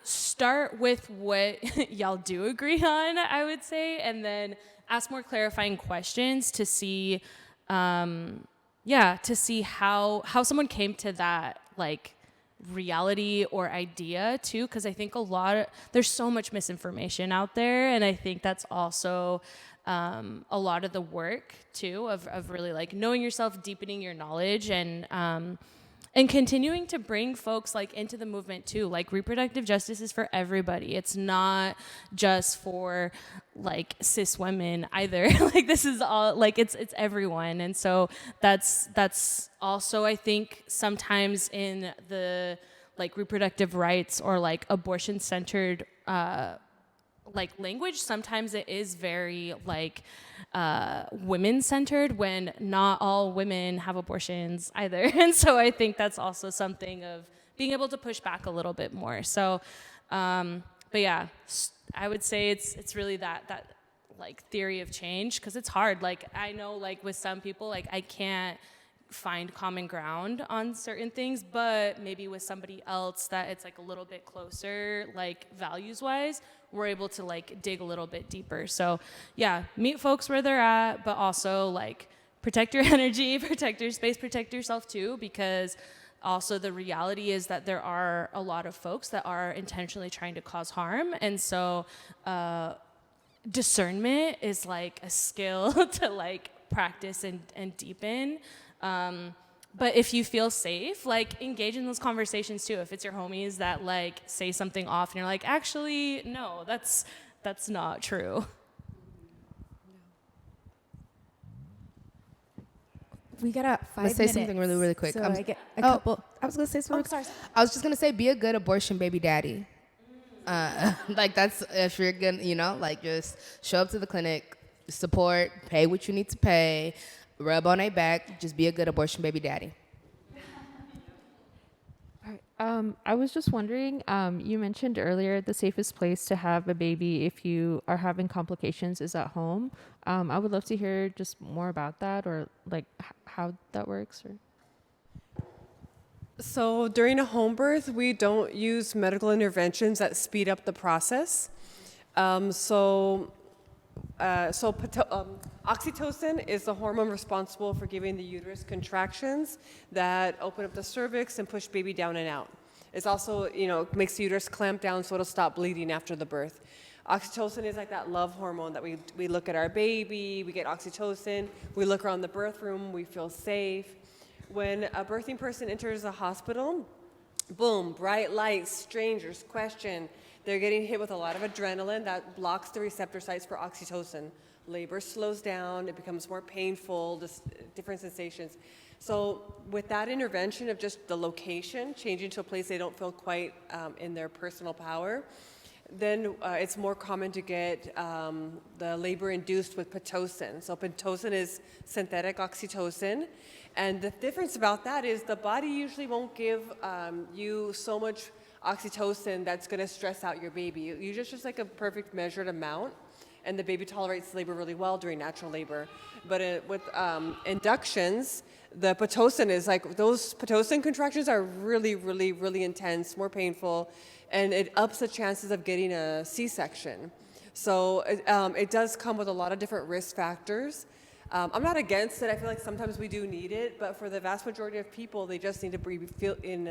B: start with what y'all do agree on, I would say, and then ask more clarifying questions to see to see how someone came to that like reality or idea too, because I think there's so much misinformation out there, and I think that's also a lot of the work too of really like knowing yourself, deepening your knowledge, and continuing to bring folks like into the movement too. Like reproductive justice is for everybody. It's not just for like cis women either. Like this is all like it's everyone. And so that's also, I think, sometimes in the like reproductive rights or like abortion centered like language, sometimes it is very like women centered when not all women have abortions either. And so I think that's also something of being able to push back a little bit more. So but yeah, I would say it's really that like theory of change, because it's hard. Like I know like with some people, like I can't find common ground on certain things, but maybe with somebody else that it's like a little bit closer, like values wise, we're able to like dig a little bit deeper. So yeah, meet folks where they're at, but also like protect your energy, protect your space, protect yourself too, because also the reality is that there are a lot of folks that are intentionally trying to cause harm. And so discernment is like a skill to like practice and deepen. But if you feel safe, like engage in those conversations too. If it's your homies that like say something off and you're like, actually, no, that's not true.
A: We got 5 minutes.
D: Let's say something really, really quick.
A: So I get a couple.
D: I was gonna say something.
A: Sorry.
D: I was just gonna say, be a good abortion baby daddy. Like that's if you're gonna, you know, like just show up to the clinic, support, pay what you need to pay. Rub on their back, just be a good abortion baby daddy.
I: I was just wondering, you mentioned earlier the safest place to have a baby if you are having complications is at home. I would love to hear just more about that, or like how that works. Or
C: So during a home birth, we don't use medical interventions that speed up the process. Oxytocin is the hormone responsible for giving the uterus contractions that open up the cervix and push baby down and out. It's also, makes the uterus clamp down so it'll stop bleeding after the birth. Oxytocin is like that love hormone that we look at our baby, we get oxytocin, we look around the birth room, we feel safe. When a birthing person enters a hospital, boom, bright lights, strangers, question. They're getting hit with a lot of adrenaline that blocks the receptor sites for oxytocin. Labor slows down, it becomes more painful, just different sensations. So with that intervention of just the location, changing to a place they don't feel quite in their personal power, then it's more common to get the labor induced with Pitocin. So Pitocin is synthetic oxytocin. And the difference about that is the body usually won't give you so much oxytocin that's going to stress out your baby. You just like a perfect measured amount, and the baby tolerates labor really well during natural labor. But with inductions, the Pitocin is like, those Pitocin contractions are really, really, really intense, more painful, and it ups the chances of getting a C-section. So it does come with a lot of different risk factors. I'm not against it. I feel like sometimes we do need it, but for the vast majority of people, they just need to feel in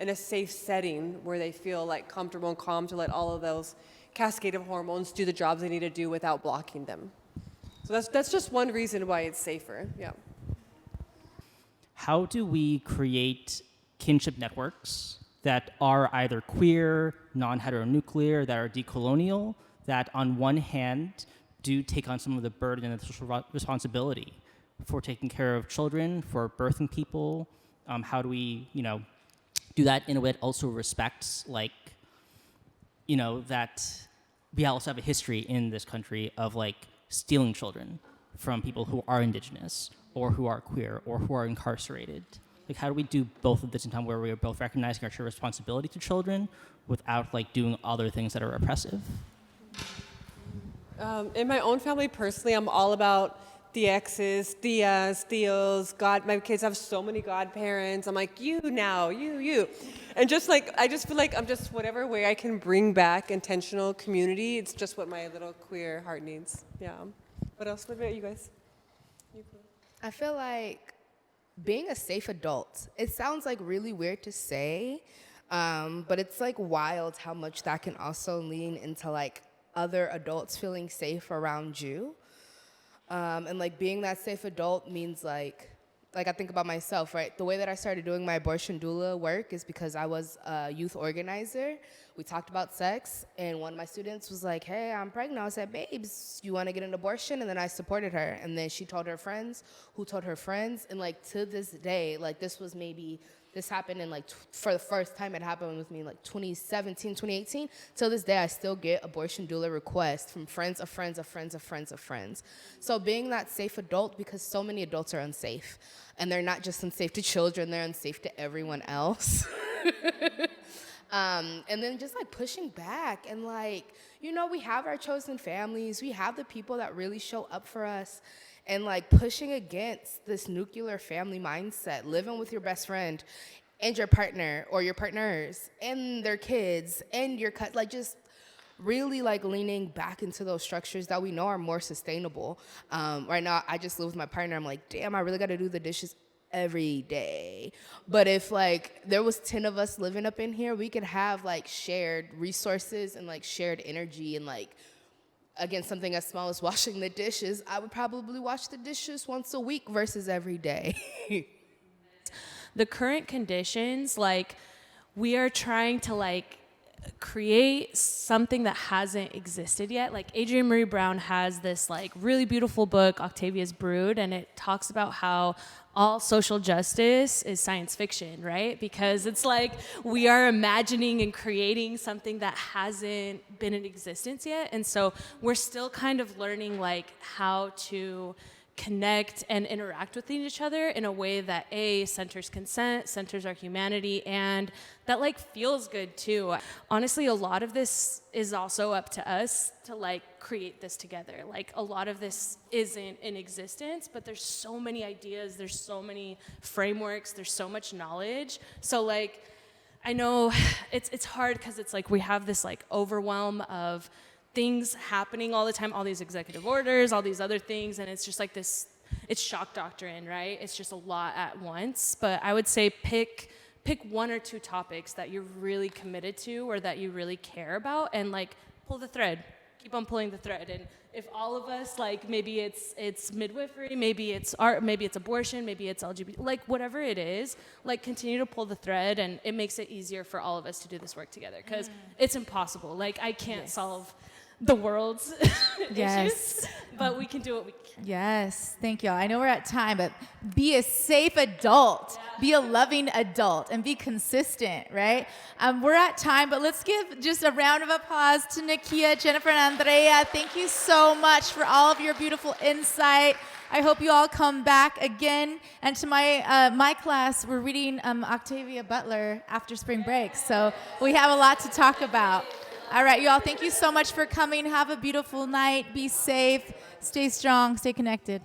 C: a safe setting where they feel like comfortable and calm to let all of those cascade of hormones do the jobs they need to do without blocking them. So that's just one reason why it's safer. Yeah.
J: How do we create kinship networks that are either queer, non-heteronuclear, that are decolonial, that on one hand do take on some of the burden and the social responsibility for taking care of children, for birthing people? How do we, do that in a way that also respects, that we also have a history in this country of stealing children from people who are indigenous or who are queer or who are incarcerated? How do we do both at the same time where we are both recognizing our shared responsibility to children without doing other things that are oppressive?
C: In my own family, personally, I'm all about the exes, tias, tios, God. My kids have so many godparents. I'm like, you now, you. And I just feel like I'm just whatever way I can bring back intentional community. It's just what my little queer heart needs. Yeah. What else? What about you guys?
D: I feel like being a safe adult, it sounds really weird to say, but it's wild how much that can also lean into other adults feeling safe around you. And being that safe adult means I think about myself, right? The way that I started doing my abortion doula work is because I was a youth organizer. We talked about sex, and one of my students was like, hey, I'm pregnant. I said, babes, you want to get an abortion? And then I supported her. And then she told her friends, who told her friends. And to this day, this happened in for the first time it happened with me 2017, 2018. Till this day, I still get abortion doula requests from friends of friends of friends of friends of friends. So being that safe adult, because so many adults are unsafe. And they're not just unsafe to children, they're unsafe to everyone else. And then just pushing back and we have our chosen families, we have the people that really show up for us, and pushing against this nuclear family mindset, living with your best friend and your partner or your partners and their kids and your just really leaning back into those structures that we know are more sustainable. Right now, I just live with my partner. I'm like, damn, I really got to do the dishes every day. But if there was 10 of us living up in here, we could have shared resources and shared energy and again, something as small as washing the dishes. I would probably wash the dishes once a week versus every day.
B: The current conditions, we are trying to create something that hasn't existed yet. Adrienne Marie Brown has this really beautiful book, Octavia's Brood, and it talks about how all social justice is science fiction, right? Because it's we are imagining and creating something that hasn't been in existence yet. And so we're still kind of learning how to connect and interact with each other in a way that centers consent, centers our humanity, and that feels good too. Honestly, a lot of this is also up to us to create this together. A lot of this isn't in existence, but there's so many ideas, there's so many frameworks, there's so much knowledge. So I know it's hard because it's we have this overwhelm of things happening all the time, all these executive orders, all these other things, and it's just this, it's shock doctrine, right? It's just a lot at once. But I would say pick pick one or two topics that you're really committed to or that you really care about, and like pull the thread. Keep on pulling the thread. And if all of us, like maybe it's midwifery, maybe it's art, maybe it's abortion, maybe it's LGBT, like whatever it is, like continue to pull the thread, and it makes it easier for all of us to do this work together, because it's impossible. Like I can't solve the world's issues, but we can do what we can.
A: Yes, thank you all. I know we're at time, but be a safe adult, be a loving adult, and be consistent, right? We're at time, but let's give just a round of applause to Nakia, Jennifer, and Andrea. Thank you so much for all of your beautiful insight. I hope you all come back again. And to my class, we're reading Octavia Butler after spring break, so we have a lot to talk about. All right, you all, thank you so much for coming. Have a beautiful night. Be safe. Stay strong. Stay connected.